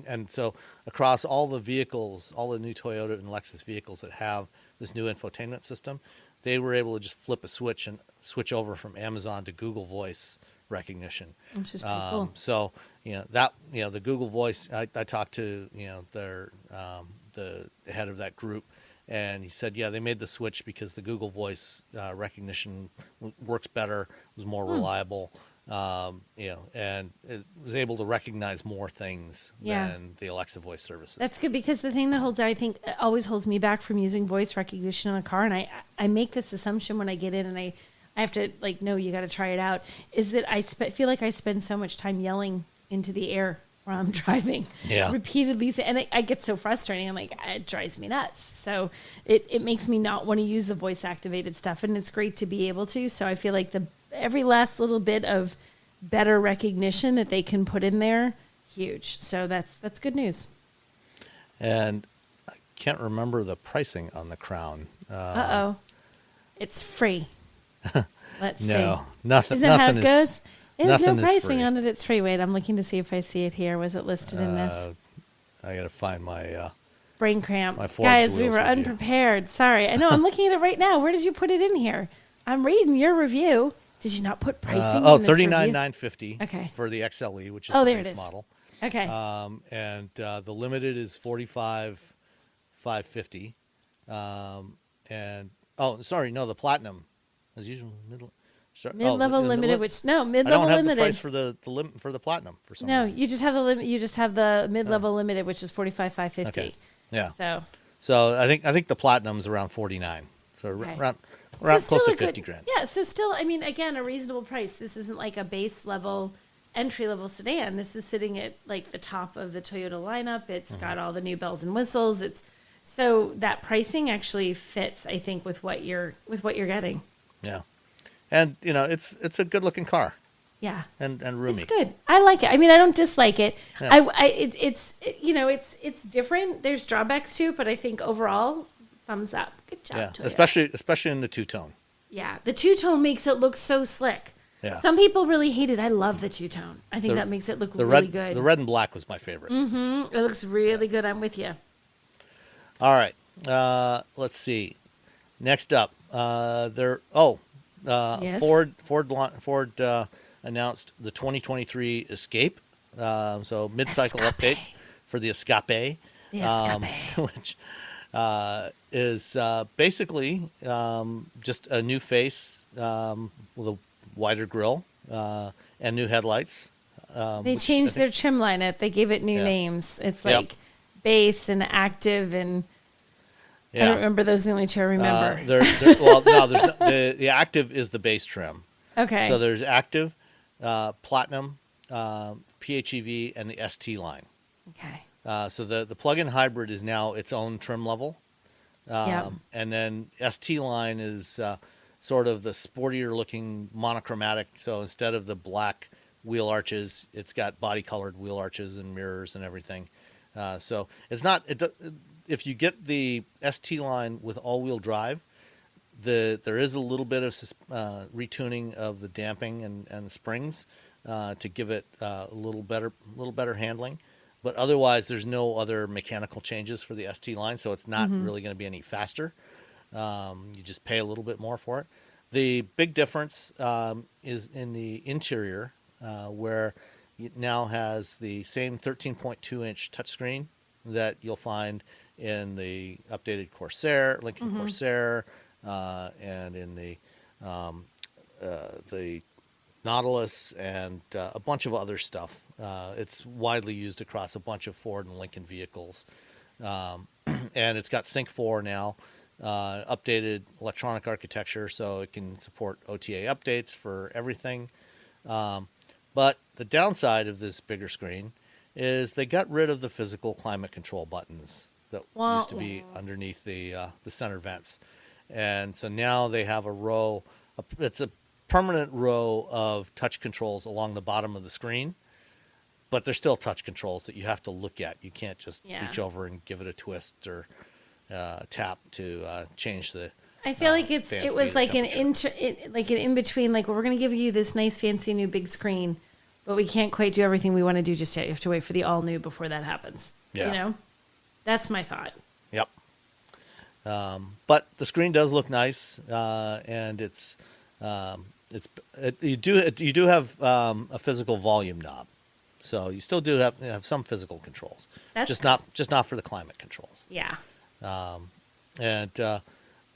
and so across all the vehicles, all the new Toyota and Lexus vehicles that have this new infotainment system, they were able to just flip a switch and switch over from Amazon to Google Voice recognition. Which is pretty cool. So the Google Voice, I talked to the head of that group, and he said, they made the switch because the Google Voice recognition works better, was more reliable, and it was able to recognize more things than the Alexa voice services. That's good, because the thing that I think always holds me back from using voice recognition in a car, and I make this assumption when I get in, and I have to no, you got to try it out, is that I feel like I spend so much time yelling into the air while I'm driving repeatedly. And I get so frustrating. I'm like, it drives me nuts. So it makes me not want to use the voice activated stuff. And it's great to be able to. So I feel like every last little bit of better recognition that they can put in there, huge. So that's good news. And I can't remember the pricing on the Crown. It's free. Let's see. Nothing. Isn't that how it goes? There's no nothing is pricing free. on it. It's free. Wait, I'm looking to see if I see it here. Was it listed in this? I got to find my Brain cramp. my Ford Guys, we wheels were review. unprepared. Sorry. I know. I'm looking at it right now. Where did you put it in here? I'm reading your review. Did you not put pricing in this review? $39,950 Okay. for the XLE, which is Oh, the there it base is. model. Okay. And the limited is $45,550. The platinum is usually Mid-level limited, I mid-level don't have limited. the price for the platinum for some reason. You just have the limit. You just have the mid-level limited, which is $45,550. Okay. Yeah. So I think the platinum's around 49. So Okay. around So close still to a 50 good- grand. Yeah. So still, I mean, again, a reasonable price. This isn't like a base level, entry level sedan. This is sitting at like the top of the Toyota lineup. It's got all the new bells and whistles. So that pricing actually fits, I think, with what you're getting. Yeah. And it's a good looking car Yeah. and roomy. It's good. I like it. I mean, I don't dislike it. Yeah. It's different. There's drawbacks to it, but I think overall, thumbs up. Good job, Yeah, Toyota. especially in the two-tone. Yeah, the two-tone makes it look so slick. Yeah. Some people really hate it. I love the two-tone. I think that makes it look really good. The red and black was my favorite. It looks really good. I'm with you. All right. Let's see. Next up, Yes. Ford announced the 2023 Escape. So mid-cycle Escape. update for the Escape. The Escape. Which is basically just a new face with a wider grille and new headlights. They changed their trim lineup. They gave it new names. It's Yep. like base and active, and I Yeah. don't remember. Those are the only two I remember. The active is the base trim. Okay. So there's active, platinum, PHEV, and the ST line. Okay. So the plug-in hybrid is now its own trim level. Yep. And then ST line is sort of the sportier looking monochromatic. So instead of the black wheel arches, it's got body colored wheel arches and mirrors and everything. So it's not, if you get the ST line with all-wheel drive, there is a little bit of retuning of the damping and the springs, to give it a little better handling. But otherwise, there's no other mechanical changes for the ST line, so it's not really going to be any faster. You just pay a little bit more for it. The big difference is in the interior, where it now has the same 13.2-inch touchscreen that you'll find in the updated Corsair, Lincoln Corsair, and in the Nautilus, and a bunch of other stuff. It's widely used across a bunch of Ford and Lincoln vehicles. And it's got Sync 4 now, updated electronic architecture, so it can support OTA updates for everything. But the downside of this bigger screen is they got rid of the physical climate control buttons that used to be underneath the center vents. And so now they have a row, it's a permanent row of touch controls along the bottom of the screen, but they're still touch controls that you have to look at. You can't just reach over and give it a twist or tap to change the. I feel like it was like an in between. Like, well, we're going to give you this nice, fancy new big screen, but we can't quite do everything we want to do just yet. You have to wait for the all new before that happens. Yeah. You know, that's my thought. Yep. But the screen does look nice, and you do have a physical volume knob, so you still do have some physical controls. That's just not for the climate controls. Yeah. And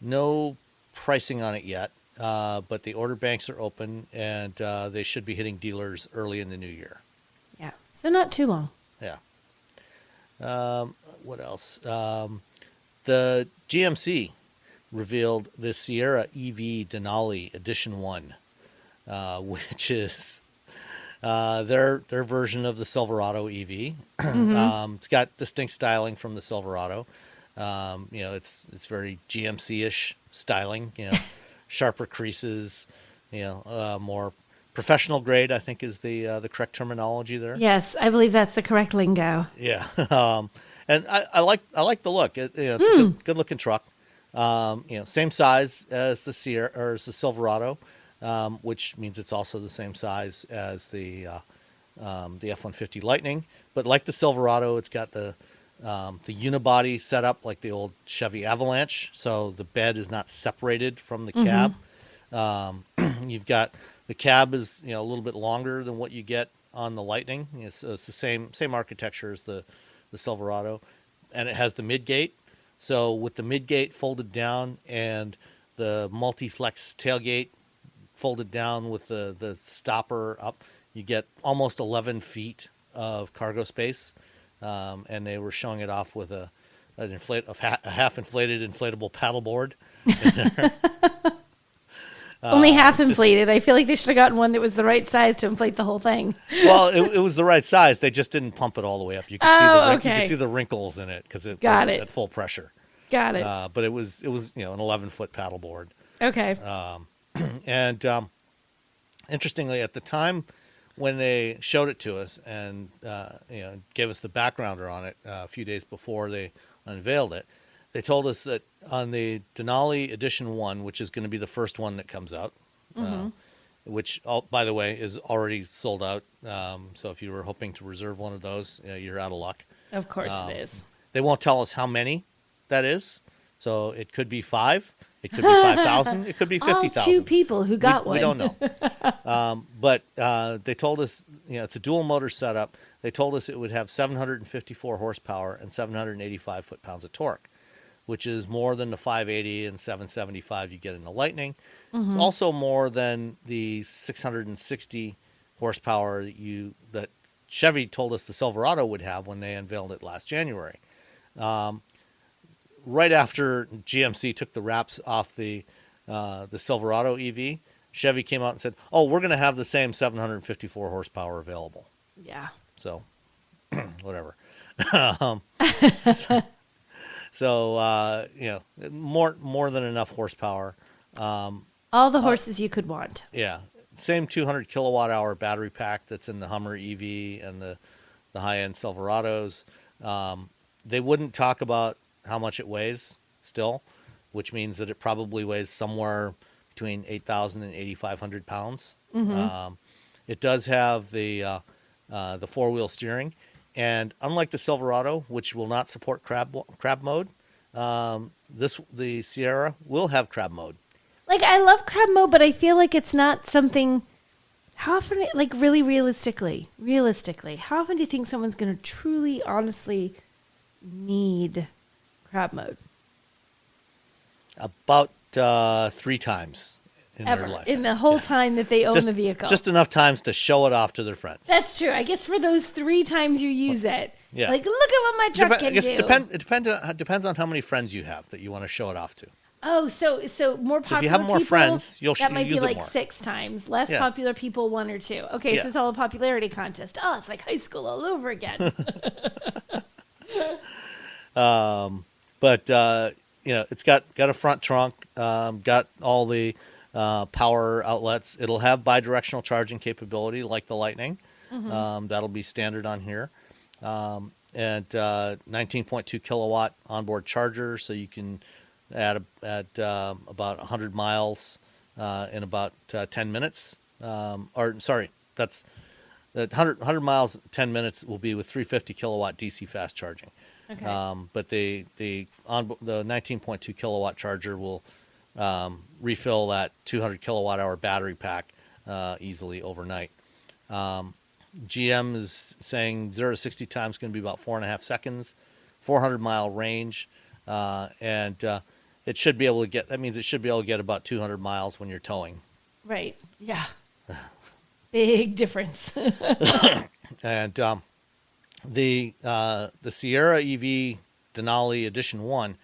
no pricing on it yet, but the order banks are open, and they should be hitting dealers early in the new year. Yeah. So not too long. Yeah. What else? The GMC revealed the Sierra EV Denali Edition 1, which is their version of the Silverado EV. It's got distinct styling from the Silverado. It's very GMC-ish styling, sharper creases, more professional grade, I think is the correct terminology there. Yes, I believe that's the correct lingo. Yeah. And I like the look. It's a good looking truck. Same size as the Sierra or as the Silverado, which means it's also the same size as the F-150 Lightning. But like the Silverado, it's got the unibody setup like the old Chevy Avalanche, so the bed is not separated from the cab. You've got the cab is a little bit longer than what you get on the Lightning. So it's the same architecture as the Silverado, and it has the midgate. So with the midgate folded down and the multi-flex tailgate folded down with the stopper up, you get almost 11 feet of cargo space. And they were showing it off with a half inflated inflatable paddleboard. Only half inflated. I feel like they should have gotten one that was the right size to inflate the whole thing. Well, it was the right size. They just didn't pump it all the way up. You could you could see the wrinkles in it because it was at full pressure. Got it. But it was an 11-foot paddleboard. Okay. And interestingly, at the time when they showed it to us and gave us the backgrounder on it a few days before they unveiled it, they told us that on the Denali Edition 1, which is going to be the first one that comes out, which, by the way, is already sold out. So if you were hoping to reserve one of those, you're out of luck. Of course it is. They won't tell us how many that is. So it could be 5. It could be 5,000. It could be 50,000. All 2 people who got one. We don't know. But they told us, it's a dual motor setup. They told us it would have 754 horsepower and 785 foot-pounds of torque, which is more than the 580 and 775 you get in the Lightning. It's also more than the 660 horsepower that Chevy told us the Silverado would have when they unveiled it last January. Right after GMC took the wraps off the Silverado EV, Chevy came out and said, "Oh, we're going to have the same 754 horsepower available." Yeah. So, whatever. So more than enough horsepower. All the horses you could want. Yeah, same 200 kilowatt hour battery pack that's in the Hummer EV and the high end Silverados. They wouldn't talk about how much it weighs still, which means that it probably weighs somewhere between 8,000 and 8,500 pounds. It does have the 4-wheel steering, and unlike the Silverado, which will not support crab mode, the Sierra will have crab mode. Like, I love crab mode, but I feel like it's not something. How often, like, really realistically, how often do you think someone's going to truly, honestly need crab mode? About 3 times in Ever. their life. In the whole time that they own the vehicle. Just enough times to show it off to their friends. That's true. I guess for those 3 times you use it, Yeah. like, look at what my truck can do. It depends on how many friends you have that you want to show it off to. Oh, so more popular if you have more people, friends, you'll that might use be it like more. 6 times. Less Yeah. popular people, 1 or 2. Okay, Yeah. so it's all a popularity contest. Oh, it's like high school all over again. But it's got a front trunk, got all the power outlets. It'll have bidirectional charging capability like the Lightning. That'll be standard on here. And 19.2 kilowatt onboard charger, so you can at about 100 miles in about 10 minutes. That's 100 miles, 10 minutes will be with 350 kilowatt DC fast charging. Okay. But the 19.2 kilowatt charger will refill that 200 kilowatt hour battery pack easily overnight. GM is saying 0 to 60 times is going to be about 4.5 seconds, 400-mile range, and it should be able to get. That means it should be able to get about 200 miles when you're towing. Right. Yeah. Big difference. And the Sierra EV Denali Edition 1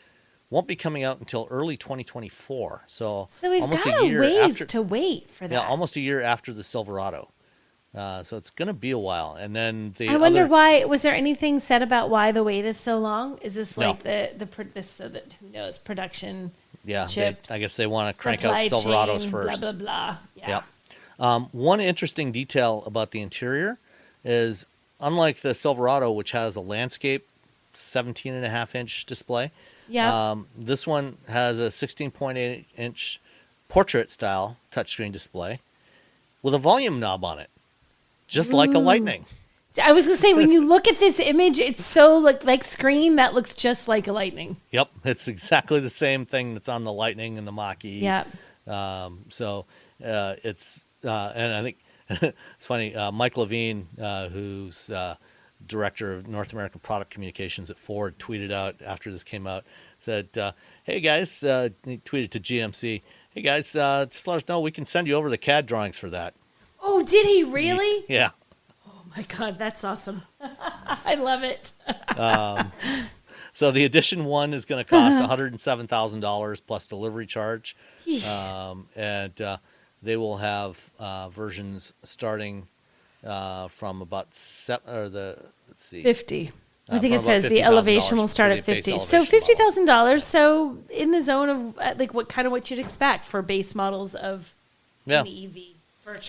won't be coming out until early 2024. So we've almost got a year ways after, to wait for that. Yeah, almost a year after the Silverado. So it's going to be a while. And then I wonder why. Was there anything said about why the wait is so long? Is this No. like this so that who knows production? Yeah, chips, I guess they want to crank supply out Silverados chain, first. Blah blah blah. Yeah. Yep. One interesting detail about the interior is, unlike the Silverado, which has a landscape 17.5-inch display, Yeah. this one has a 16.8-inch portrait-style touchscreen display with a volume knob on it, just like a Lightning. I was gonna say, when you look at this image, it's so like screen that looks just like a Lightning. Yep, it's exactly the same thing that's on the Lightning and the Mach-E. Yeah. It's and I think it's funny. Mike Levine, who's director of North American product communications at Ford, tweeted out after this came out, said, "Hey guys," he tweeted to GMC, "Hey guys, just let us know. We can send you over the CAD drawings for that." Oh, did he really? Yeah. Oh my God, that's awesome. I love it. So the Edition 1 is going to cost $107,000 plus delivery charge. And they will have versions starting from about 50. I think from it says about the elevation will $50,000 start for at the base 50. So elevation $50,000. So in the zone of like what you'd expect for base models of an EV.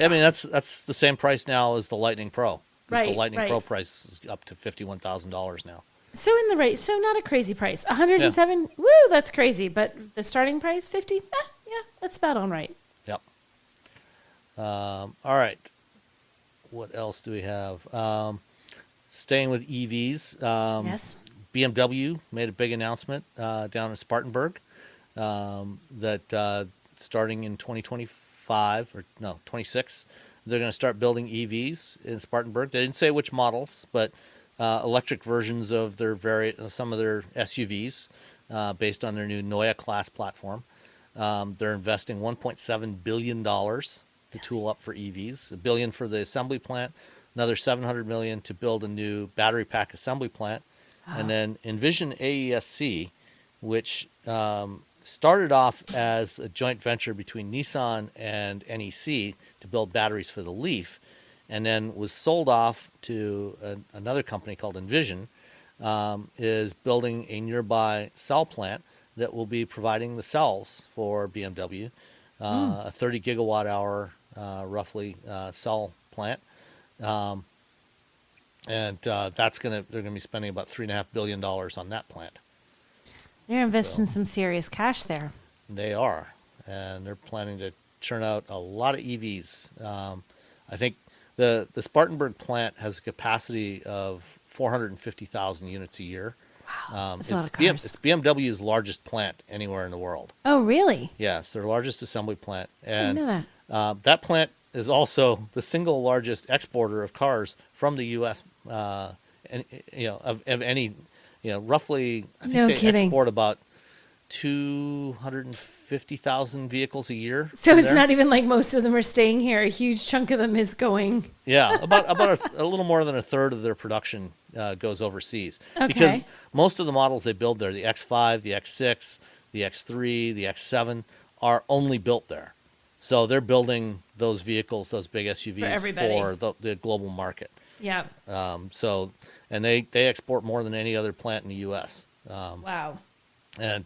I mean, that's the same price now as the Lightning Pro. Right, The Lightning right. Pro price is up to $51,000 now. So in the rate, so not a crazy price. 107. Woo, that's crazy. But the starting price 50. Yeah, that's about on right. Yep. All right. What else do we have? Staying with EVs. Yes. BMW made a big announcement down in Spartanburg that starting in 26, they're going to start building EVs in Spartanburg. They didn't say which models, but electric versions of some of their SUVs based on their new Neue class platform. They're investing $1.7 billion to tool up for EVs, $1 billion for the assembly plant, another $700 million to build a new battery pack assembly plant, and then Envision AESC, which started off as a joint venture between Nissan and NEC to build batteries for the Leaf, and then was sold off to another company called Envision, is building a nearby cell plant that will be providing the cells for BMW, a 30 gigawatt hour roughly cell plant. And they're going to be spending about $3.5 billion on that plant. They're investing some serious cash there. They are, and they're planning to churn out a lot of EVs. I think The Spartanburg plant has a capacity of 450,000 units a year. Wow, that's a lot of cars. It's BMW's largest plant anywhere in the world. Oh, really? Yes, their largest assembly plant. I didn't know that. That plant is also the single largest exporter of cars from the U.S. And of any, roughly, I think No they kidding. export about 250,000 vehicles a year. So from it's there. not even like most of them are staying here. A huge chunk of them is going. Yeah, about a little more than a third of their production goes overseas. Okay. Because most of the models they build there, the X5, the X6, the X3, the X7, are only built there. So they're building those vehicles, those big SUVs for the global market. Yeah. And they export more than any other plant in the U.S. Wow. And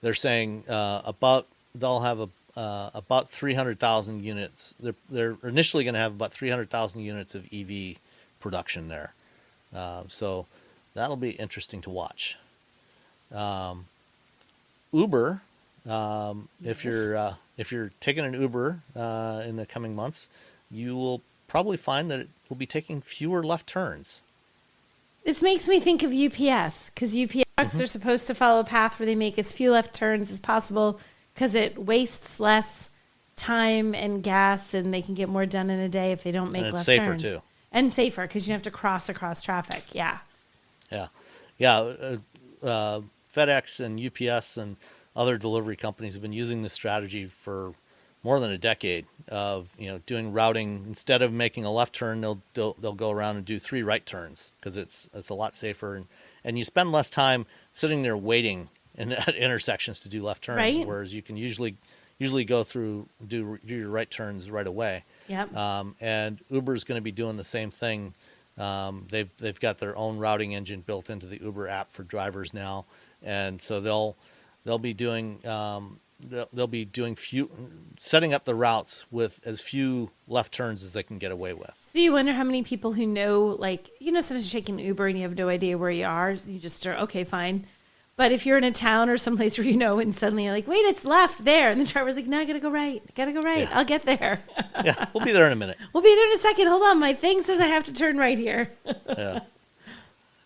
they're saying they'll have about 300,000 units. They're initially going to have about 300,000 units of EV production there. So that'll be interesting to watch. Uber, if you're taking an Uber in the coming months, you will probably find that it will be taking fewer left turns. This makes me think of UPS, because UPS trucks are supposed to follow a path where they make as few left turns as possible because it wastes less time and gas, and they can get more done in a day if they don't make left turns. And it's safer, too. And safer, because you have to cross across traffic. Yeah. Yeah. FedEx and UPS and other delivery companies have been using this strategy for more than a decade of doing routing. Instead of making a left turn, they'll go around and do 3 right turns because it's a lot safer, and you spend less time sitting there waiting at intersections to do left turns, right. Whereas you can usually go through do your right turns right away. Yep. And Uber is going to be doing the same thing. They've got their own routing engine built into the Uber app for drivers now, and so they'll be doing setting up the routes with as few left turns as they can get away with. So you wonder how many people who know, sometimes you're taking Uber and you have no idea where you are. You just are, okay, fine. But if you're in a town or someplace where and suddenly you're like, wait, it's left there. And the driver's like, no, I got to go right. Yeah. I'll get there. Yeah, we'll be there in a minute. We'll be there in a second. Hold on. My thing says I have to turn right here. Yeah.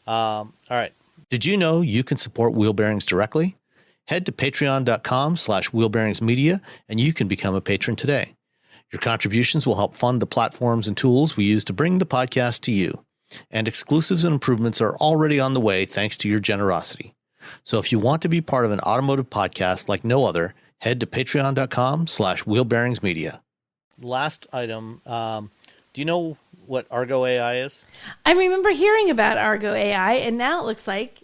All right. Did you know you can support Wheel Bearings directly? Head to patreon.com/wheelbearingsmedia and you can become a patron today. Your contributions will help fund the platforms and tools we use to bring the podcast to you. And exclusives and improvements are already on the way thanks to your generosity. So if you want to be part of an automotive podcast like no other, head to patreon.com/wheelbearingsmedia. Last item. Do you know what Argo AI is? I remember hearing about Argo AI, and now it looks like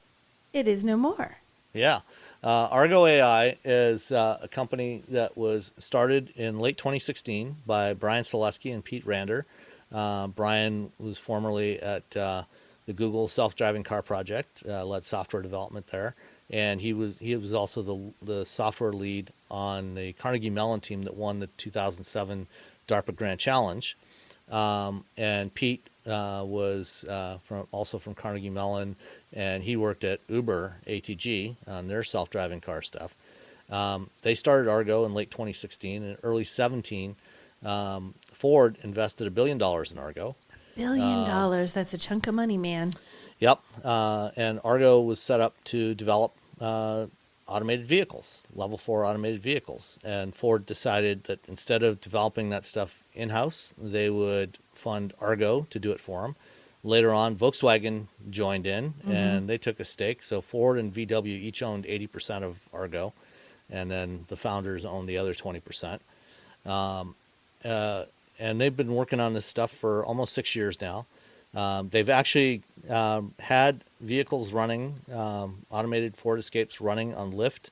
it is no more. Yeah. Argo AI is a company that was started in late 2016 by Brian Selesky and Pete Rander. Brian was formerly at the Google self-driving car project, led software development there, and he was also the software lead on the Carnegie Mellon team that won the 2007 DARPA Grand Challenge. And Pete was also from Carnegie Mellon, and he worked at Uber ATG on their self-driving car stuff. They started Argo in late 2016. In early 2017, Ford invested $1 billion in Argo. $1 billion. That's a chunk of money, man. Yep. And Argo was set up to develop automated vehicles, level 4 automated vehicles. And Ford decided that instead of developing that stuff in-house, they would fund Argo to do it for them. Later on, Volkswagen joined in, and they took a stake. So Ford and VW each owned 80% of Argo, and then the founders owned the other 20%. And they've been working on this stuff for almost 6 years now. They've actually had vehicles running, automated Ford Escapes running on Lyft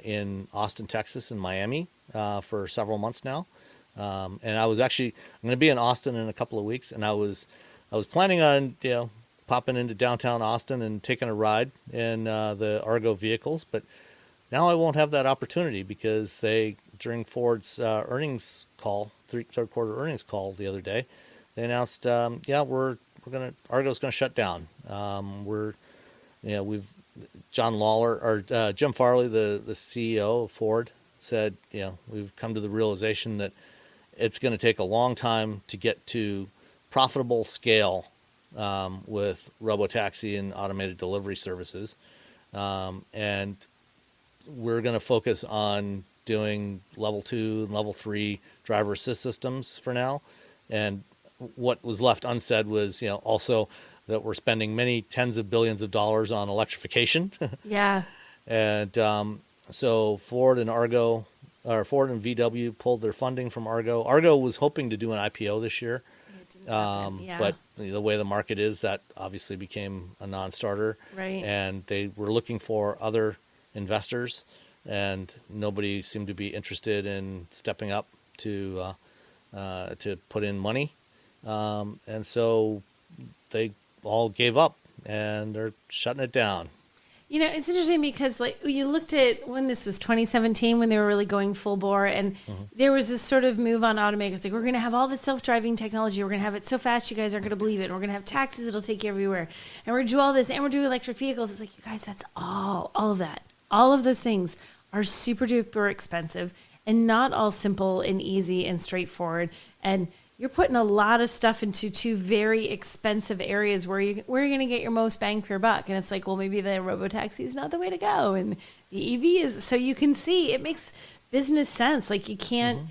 in Austin, Texas, and Miami for several months now. And I'm going to be in Austin in a couple of weeks, and I was planning on popping into downtown Austin and taking a ride in the Argo vehicles, but now I won't have that opportunity because during Ford's earnings call, third quarter earnings call the other day, they announced, Argo's going to shut down. Jim Farley, the CEO of Ford, said, we've come to the realization that it's going to take a long time to get to profitable scale with robotaxi and automated delivery services. And we're going to focus on doing level 2 and level 3 driver assist systems for now. And what was left unsaid was, also that we're spending many tens of billions of dollars on electrification. Yeah. And so Ford and VW pulled their funding from Argo. Argo was hoping to do an IPO this year. It didn't happen. Yeah. But the way the market is, that obviously became a non-starter. Right. And they were looking for other investors, and nobody seemed to be interested in stepping up to put in money. And so they all gave up, and they're shutting it down. It's interesting because you looked at when this was 2017, when they were really going full bore, and there was this sort of move on automakers. Like, we're going to have all the self-driving technology. We're going to have it so fast you guys aren't going to believe it. We're going to have taxis. It'll take you everywhere. And we're going to do all this, and we're doing electric vehicles. It's like, you guys, that's all of that. All of those things are super duper expensive and not all simple and easy and straightforward. And you're putting a lot of stuff into two very expensive areas where you're going to get your most bang for your buck. And it's like, well, maybe the robotaxi is not the way to go, and the EV is. So you can see it makes business sense. Like, you can't.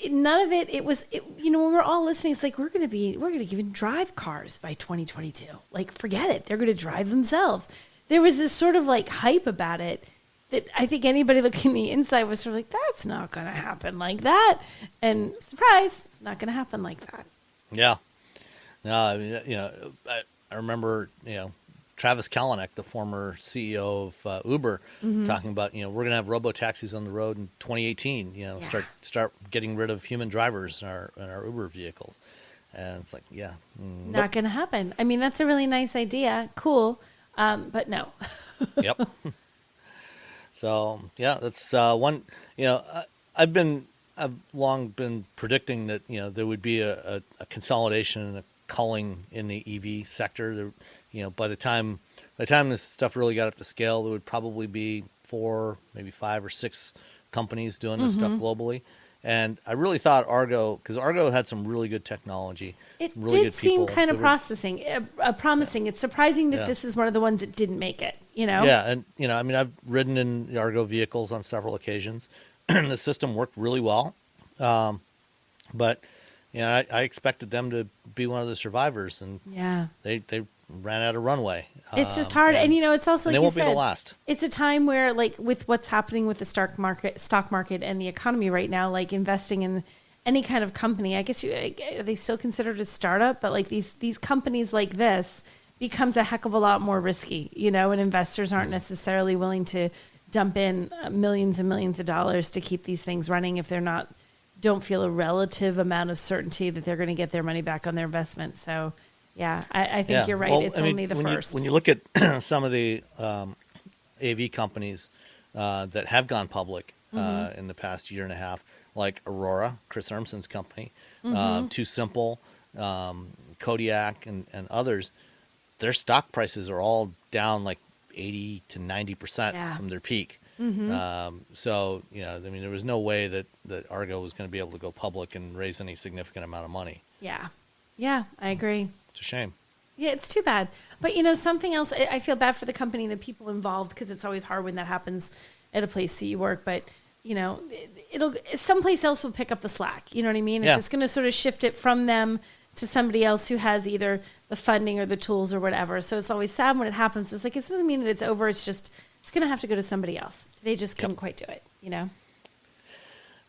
None of it. It was. When we're all listening, it's like we're going to even drive cars by 2022. Like, forget it. They're going to drive themselves. There was this sort of like hype about it that I think anybody looking the inside was sort of like, that's not going to happen like that. And surprise, it's not going to happen like that. Yeah. No, I mean, I remember, Travis Kalanick, the former CEO of Uber, talking about, we're going to have robo-taxis on the road in 2018, start getting rid of human drivers in our Uber vehicles. And it's like, Not going to happen. I mean, that's a really nice idea. Cool. But no. Yep. So that's one. I've long been predicting that there would be a consolidation and a culling in the EV sector. There, by the time this stuff really got up to scale, there would probably be 4, maybe 5 or 6 companies doing this stuff globally. And I really thought because Argo had some really good technology. It really did good seem people. kind of promising. It's surprising that this is one of the ones that didn't make it, Yeah, and, I mean, I've ridden in the Argo vehicles on several occasions. The system worked really well. But, I expected them to be one of the survivors, and they ran out of runway. It's just hard. And it's also, like they you won't said, be the last. It's a time where, like, with what's happening with the stock market and the economy right now, like investing in any kind of company, I guess are they still considered a startup? But like these companies like this becomes a heck of a lot more risky, and investors aren't necessarily willing to dump in millions and millions of dollars to keep these things running if they're don't feel a relative amount of certainty that they're going to get their money back on their investment. So, yeah, I think you're right. Well, it's only the first. When you look at some of the AV companies that have gone public in the past year and a half, like Aurora, Chris Urmson's company, Too Simple, Kodiak, and others, their stock prices are all down like 80 to 90% from their peak. So, there was no way that Argo was going to be able to go public and raise any significant amount of money. Yeah. Yeah, I agree. It's a shame. Yeah, it's too bad. But, something else, I feel bad for the company and the people involved, because it's always hard when that happens at a place that you work. But, someplace else will pick up the slack. You know what I mean? It's just going to sort of shift it from them to somebody else who has either the funding or the tools or whatever. So it's always sad when it happens. It's like, it doesn't mean that it's over. It's just, it's going to have to go to somebody else. They just couldn't quite do it,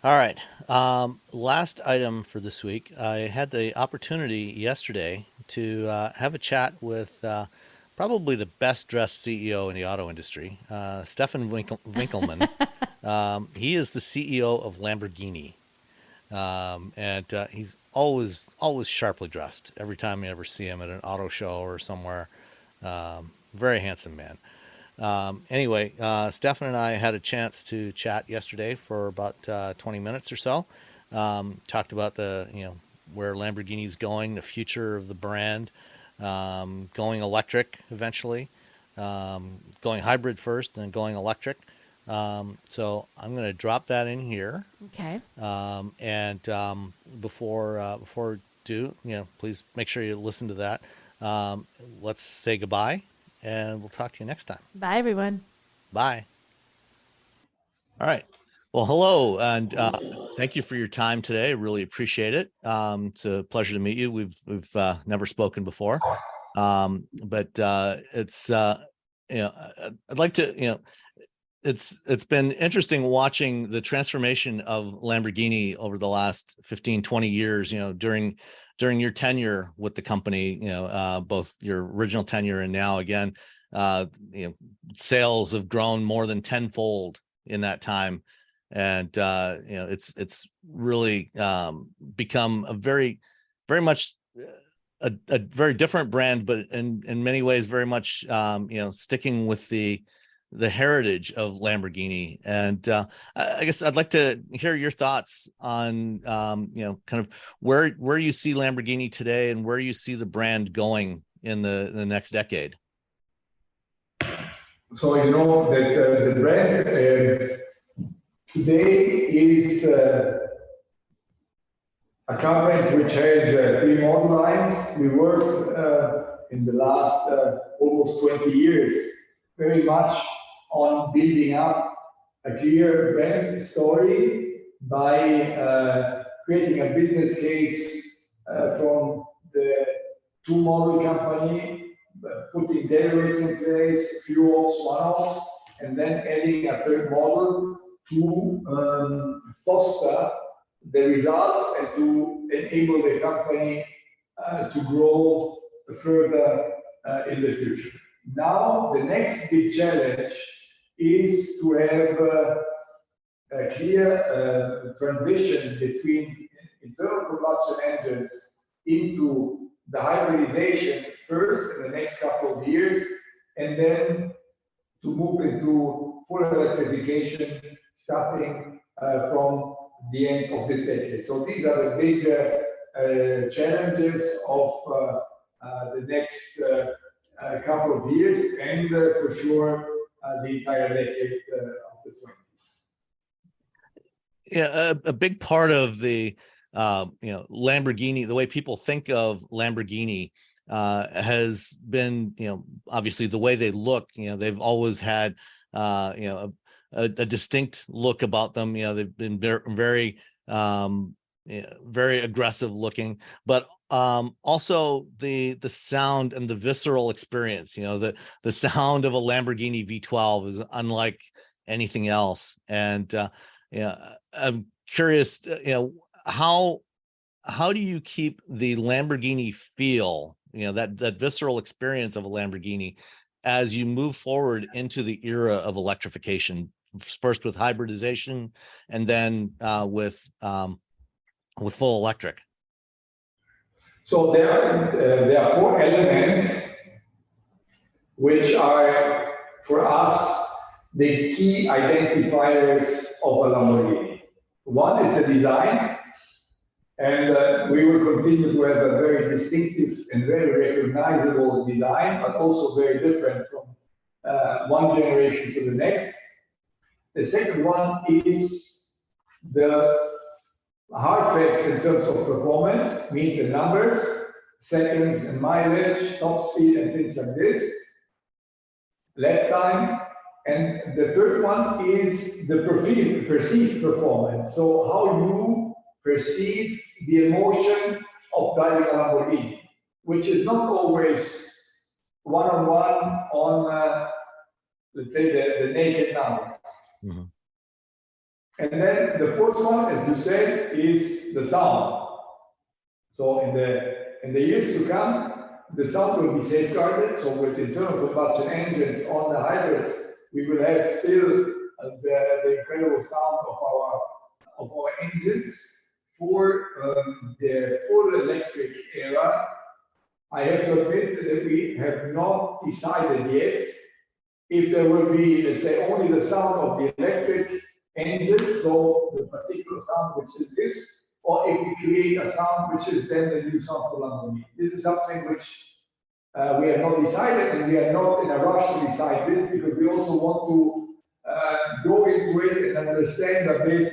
All right. Last item for this week. I had the opportunity yesterday to have a chat with probably the best dressed CEO in the auto industry, Stephan Winkelmann. He is the CEO of Lamborghini. And he's always sharply dressed every time you ever see him at an auto show or somewhere. Very handsome man. Anyway, Stephan and I had a chance to chat yesterday for about 20 minutes or so. Talked about where Lamborghini's going, the future of the brand, going electric eventually, going hybrid first, and then going electric. So I'm going to drop that in here. Okay. And before do, please make sure you listen to that. Let's say goodbye, and we'll talk to you next time. Bye, everyone. Bye. All right. Well, hello, and thank you for your time today. I really appreciate it. It's a pleasure to meet you. We've never spoken before, but it's I'd like to it's been interesting watching the transformation of Lamborghini over the last 15, 20 years. During your tenure with the company, both your original tenure and now again, sales have grown more than tenfold in that time, and it's really become a very much a very different brand, but in many ways very much sticking with the heritage of Lamborghini. And I guess I'd like to hear your thoughts on kind of where you see Lamborghini today and where you see the brand going in the next decade. So that the brand today is a company which has 3 model lines. We worked in the last almost 20 years very much on building up a clear brand story by creating a business case from the 2 model company, putting derivatives in place, few offs, one-offs, and then adding a 3rd model to foster the results and to enable the company to grow further in the future. Now, the next big challenge is to have a clear transition between internal combustion engines into the hybridization first in the next couple of years, and then to move into full electrification starting from the end of this decade. So these are the big challenges of the next couple of years, and for sure the entire decade of the 20s. Yeah, a big part of the Lamborghini, the way people think of Lamborghini, has been obviously the way they look. They've always had a distinct look about them. They've been very very aggressive looking, but also the sound and the visceral experience. The sound of a Lamborghini V12 is unlike anything else. And I'm curious, how do you keep the Lamborghini feel, that visceral experience of a Lamborghini as you move forward into the era of electrification, first with hybridization and then with full electric? So there are 4 elements which are for us the key identifiers of a Lamborghini. One is the design, and we will continue to have a very distinctive and very recognizable design, but also very different from one generation to the next. The second one is the hard facts in terms of performance, means the numbers, seconds and mileage, top speed and things like this, lap time. And the third one is the perceived performance. So how you perceive the emotion of driving a Lamborghini, which is not always one-on-one on, let's say, the naked numbers. Mm-hmm. And then the fourth one, as you said, is the sound. So in the years to come, the sound will be safeguarded. So with internal combustion engines on the hybrids, we will have still the incredible sound of our engines. For the full electric era, I have to admit that we have not decided yet if there will be, let's say, only the sound of the electric engine, so the particular sound which is this, or if we create a sound which is then the new sound for Lamborghini. This is something which we have not decided, and we are not in a rush to decide this, because we also want to go into it and understand a bit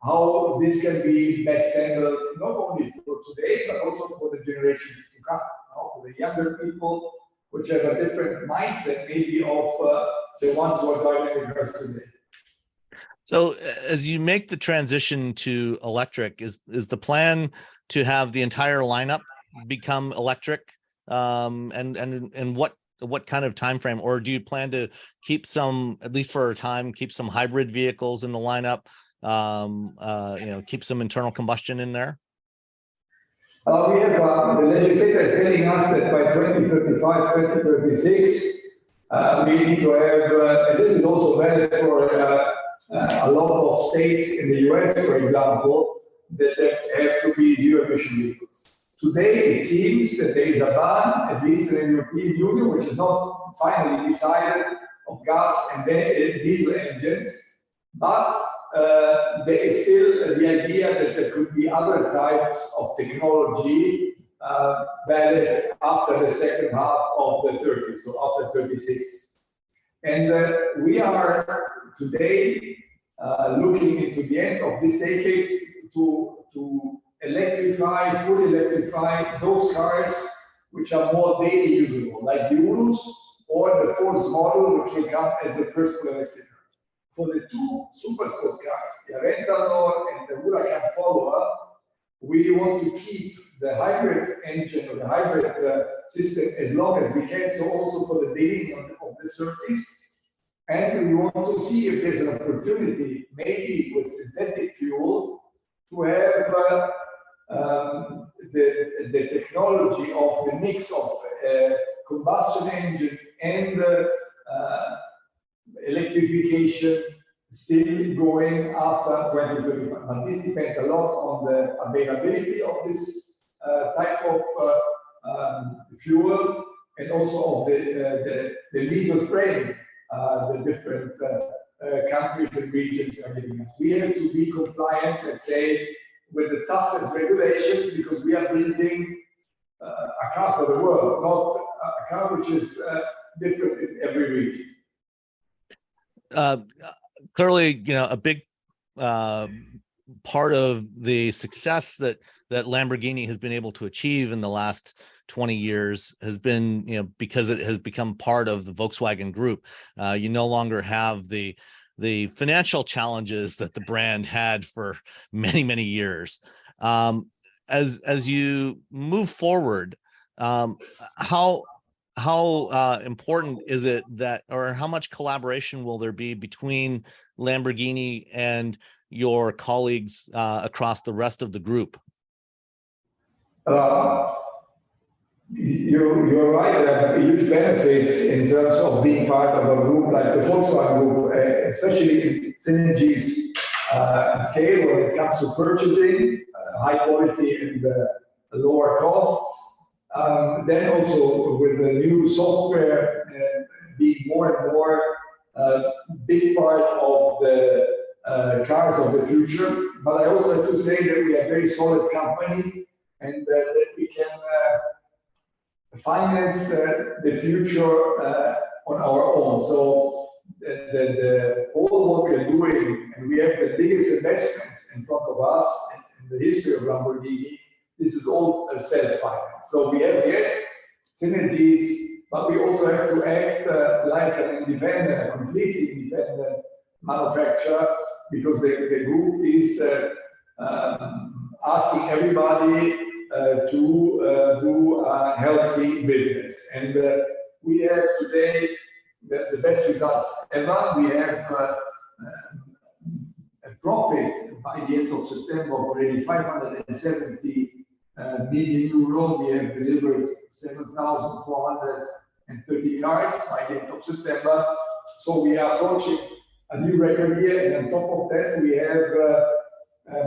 how this can be best handled, not only for today, but also for the generations to come, for the younger people, which have a different mindset maybe of the ones who are driving the cars today. So as you make the transition to electric, is the plan to have the entire lineup become electric? And what kind of time frame, or do you plan to keep some, at least for a time, keep some hybrid vehicles in the lineup? Keep some internal combustion in there? We have the legislator is telling us that by 2035, 2036, we need to have, and this is also valid for a lot of states in the US, for example, that have to be zero emission vehicles. Today, it seems that there is a ban, at least in the European Union, which is not finally decided, of gas and diesel engines, but there is still the idea that there could be other types of technology valid after the second half of the 30s, so after 36. And we are today looking into the end of this decade to electrify, fully electrify those cars which are more daily usable, like the Urus or the fourth model, which will come as the first full electric car. For the two super sports cars, the Aventador and the Huracan follower, we want to keep the hybrid engine or the hybrid system as long as we can, so also for the daily of the 30s. And we want to see if there's an opportunity, maybe with synthetic fuel, to have the technology of the mix of combustion engine and electrification still going after 2035. But this depends a lot on the availability of this type of fuel, and also of the legal frame the different countries and regions are giving us. We have to be compliant, let's say, with the toughest regulations, because we are building a car for the world, not a car which is different in every region. Clearly, a big part of the success that Lamborghini has been able to achieve in the last 20 years has been, because it has become part of the Volkswagen Group. You no longer have the financial challenges that the brand had for many, many years. As you move forward, how important is it that, or how much collaboration will there be between Lamborghini and your colleagues across the rest of the group? You're right. There are huge benefits in terms of being part of a group like the Volkswagen Group, especially in synergies and scale when it comes to purchasing, high quality and lower costs. Then also with the new software being more and more big part of the cars of the future. But I also have to say that we are a very solid company, and that we can finance the future on our own. So all what we are doing, and we have the biggest investments in front of us in the history of Lamborghini, this is all self-financed. So we have, yes, synergies, but we also have to act like an independent, a completely independent manufacturer, because the group is asking everybody to do a healthy business. And we have today the best results ever. We have a profit by the end of September of already 570 million euro. We have delivered 7,430 cars by the end of September. So we are approaching a new record year, and on top of that, we have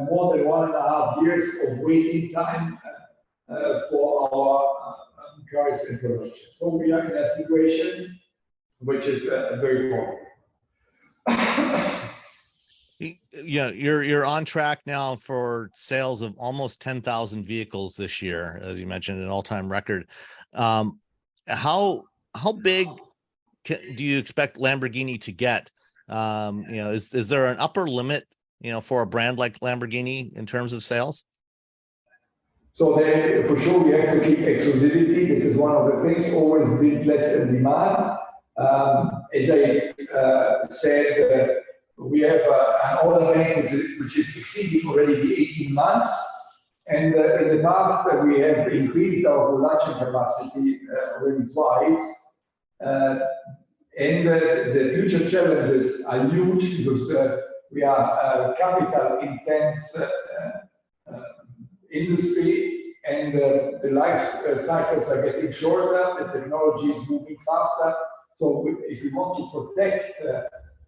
more than 1.5 years of waiting time for our cars in production. So we are in a situation which is very positive. Yeah, you're on track now for sales of almost 10,000 vehicles this year, as you mentioned, an all-time record. How big do you expect Lamborghini to get? Is there an upper limit for a brand like Lamborghini in terms of sales? So then, for sure, we have to keep exclusivity. This is one of the things. Always build less than demand. As I said, we have an order bank which is exceeding already the 18 months. And in the past, we have increased our production capacity already twice. And the future challenges are huge because we are a capital intense industry, and the life cycles are getting shorter, the technology is moving faster. So if we want to protect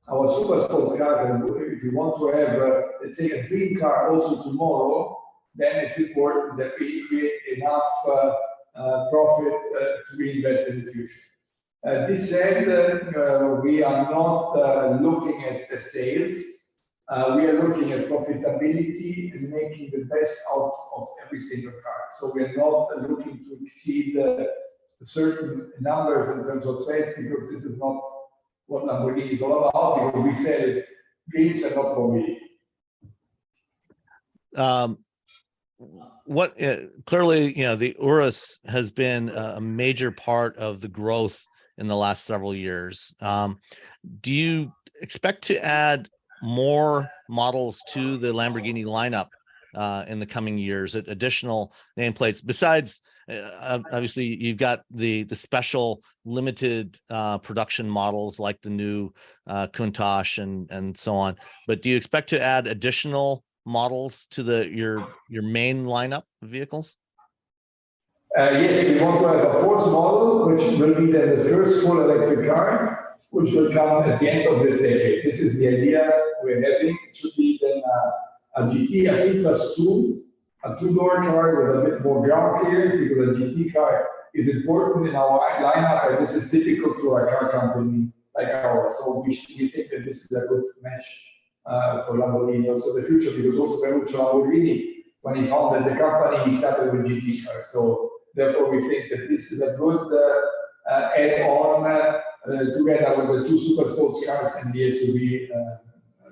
our super sports cars, and if we want to have, let's say, a dream car also tomorrow, then it's important that we create enough profit to reinvest in the future. This said, we are not looking at the sales. We are looking at profitability and making the best out of every single car. So we are not looking to exceed certain numbers in terms of sales, because this is not what Lamborghini is all about, because we sell dreams and not mobility. Clearly, the Urus has been a major part of the growth in the last several years. Do you expect to add more models to the Lamborghini lineup in the coming years, additional nameplates? Besides, obviously, you've got the special limited production models like the new Countach and so on. But do you expect to add additional models to your main lineup of vehicles? Yes, we want to have a fourth model, which will be then the first full electric car, which will come at the end of this decade. This is the idea we're having. It should be then a GT, a T+2, a two-door car with a bit more ground clearance, because a GT car is important in our lineup, and this is difficult for a car company like ours. So we think that this is a good match for Lamborghini also in the future, because also Ferruccio Lamborghini, when he founded the company, he started with GT cars. So therefore, we think that this is a good add-on together with the two super sports cars and the SUV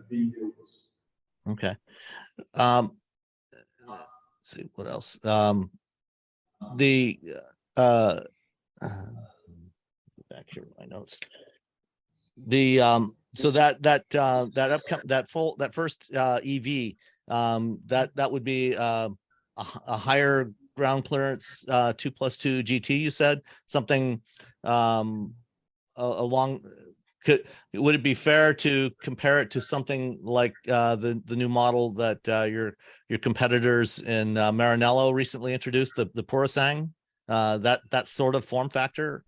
being the Urus. Okay. Let's see what else. Back here with my notes. So that first EV, that would be a higher ground clearance 2+2 GT, you said? Something along. Would it be fair to compare it to something like the new model that your competitors in Maranello recently introduced, the Purosangue? That sort of form factor?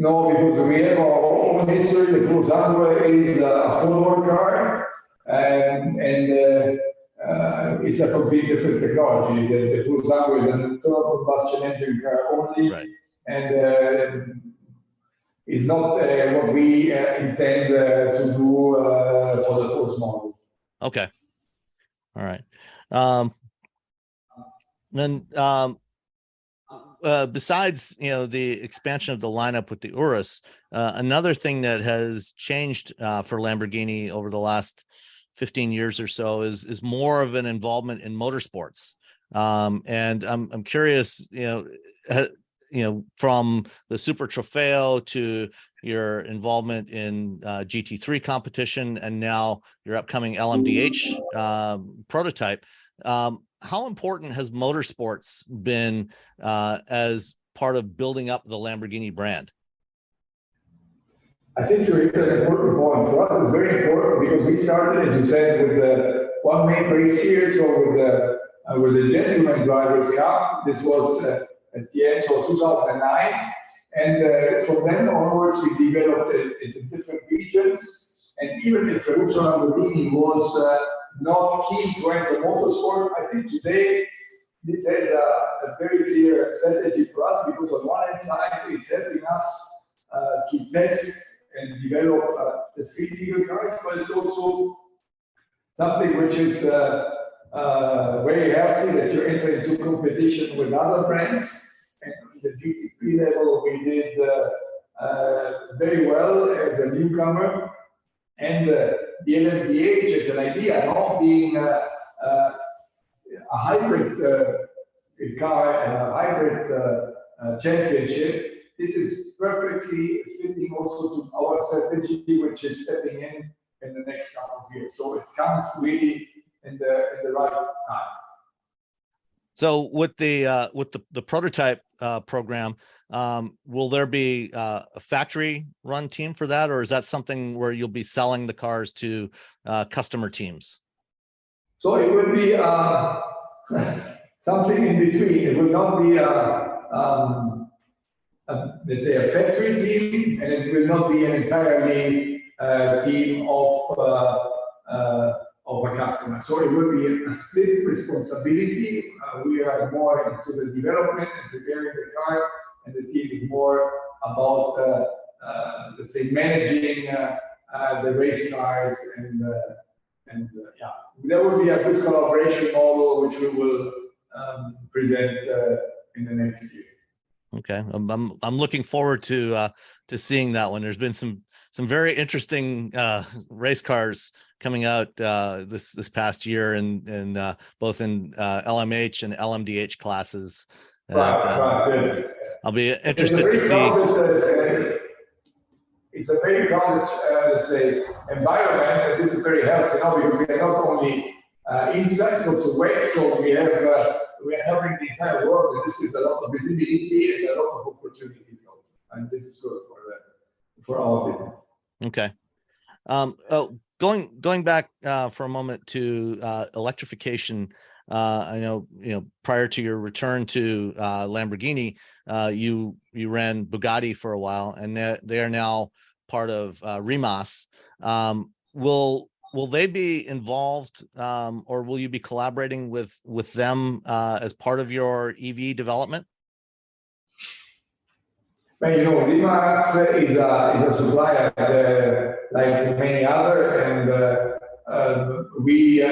No, because we have our own history. The Purosangue is a four-door car, and it's a completely different technology. The Purosangue is an internal combustion engine car only, right. And is not what we intend to do for the fourth model. Okay. All right. Then besides the expansion of the lineup with the Urus, another thing that has changed for Lamborghini over the last 15 years or so is more of an involvement in motorsports. And I'm curious, from the Super Trofeo to your involvement in GT3 competition, and now your upcoming LMDH prototype. How important has motorsports been as part of building up the Lamborghini brand? I think you hit an important point. For us, it's very important because we started, as you said, with the one main race here, so with the Gentleman Drivers Cup. This was at the end of 2009, and from then onwards, we developed it in different regions. And even if Ferruccio Lamborghini was not keen to enter motorsport, I think today this has a very clear strategy for us, because on one hand side, it's helping us to test and develop the street legal cars, but it's also something which is very healthy, that you enter into competition with other brands. And on the GT3 level, we did very well as a newcomer. And the LMDH as an idea, not being a hybrid car and a hybrid championship. This is perfectly fitting also to our strategy, which is stepping in the next couple of years. So it comes really in the right time. So with the prototype program, will there be a factory run team for that, or is that something where you'll be selling the cars to customer teams? So it will be something in between. It will not be let's say a factory team, and it will not be an entirely team of a customer. So it will be a split responsibility. We are more into the development and preparing the car, and the team is more about, let's say, managing the race cars. And yeah, there will be a good collaboration model, which we will present in the next year. Okay, I'm looking forward to seeing that one. There's been some very interesting race cars coming out this past year, and both in LMH and LMDH classes. Right. I'll be interested to see. It's a very crowded, let's say, environment, and this is very healthy now, because we are not only inside, it's also wet, so we are covering the entire world, and this is a lot of visibility and a lot of opportunities, and this is good for our business. Okay. Going back for a moment to electrification. I know, prior to your return to Lamborghini, you ran Bugatti for a while, and they are now part of Rimac. Will they be involved, or will you be collaborating with them as part of your EV development? Well, Rimac is a supplier like many other, and we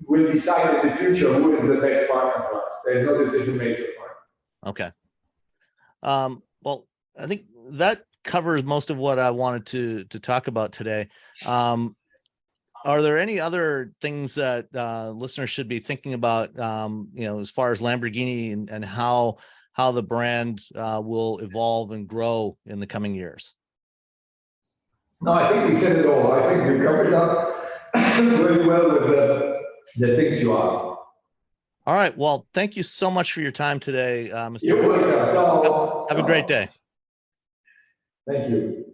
will decide in the future who is the best partner for us. There is no decision made so far. Okay. Well, I think that covers most of what I wanted to talk about today. Are there any other things that listeners should be thinking about, as far as Lamborghini and how the brand will evolve and grow in the coming years? No, I think we said it all. I think we covered up very well with the things you asked. All right. Well, thank you so much for your time today, Mr. You're welcome. Have a great day. Thank you.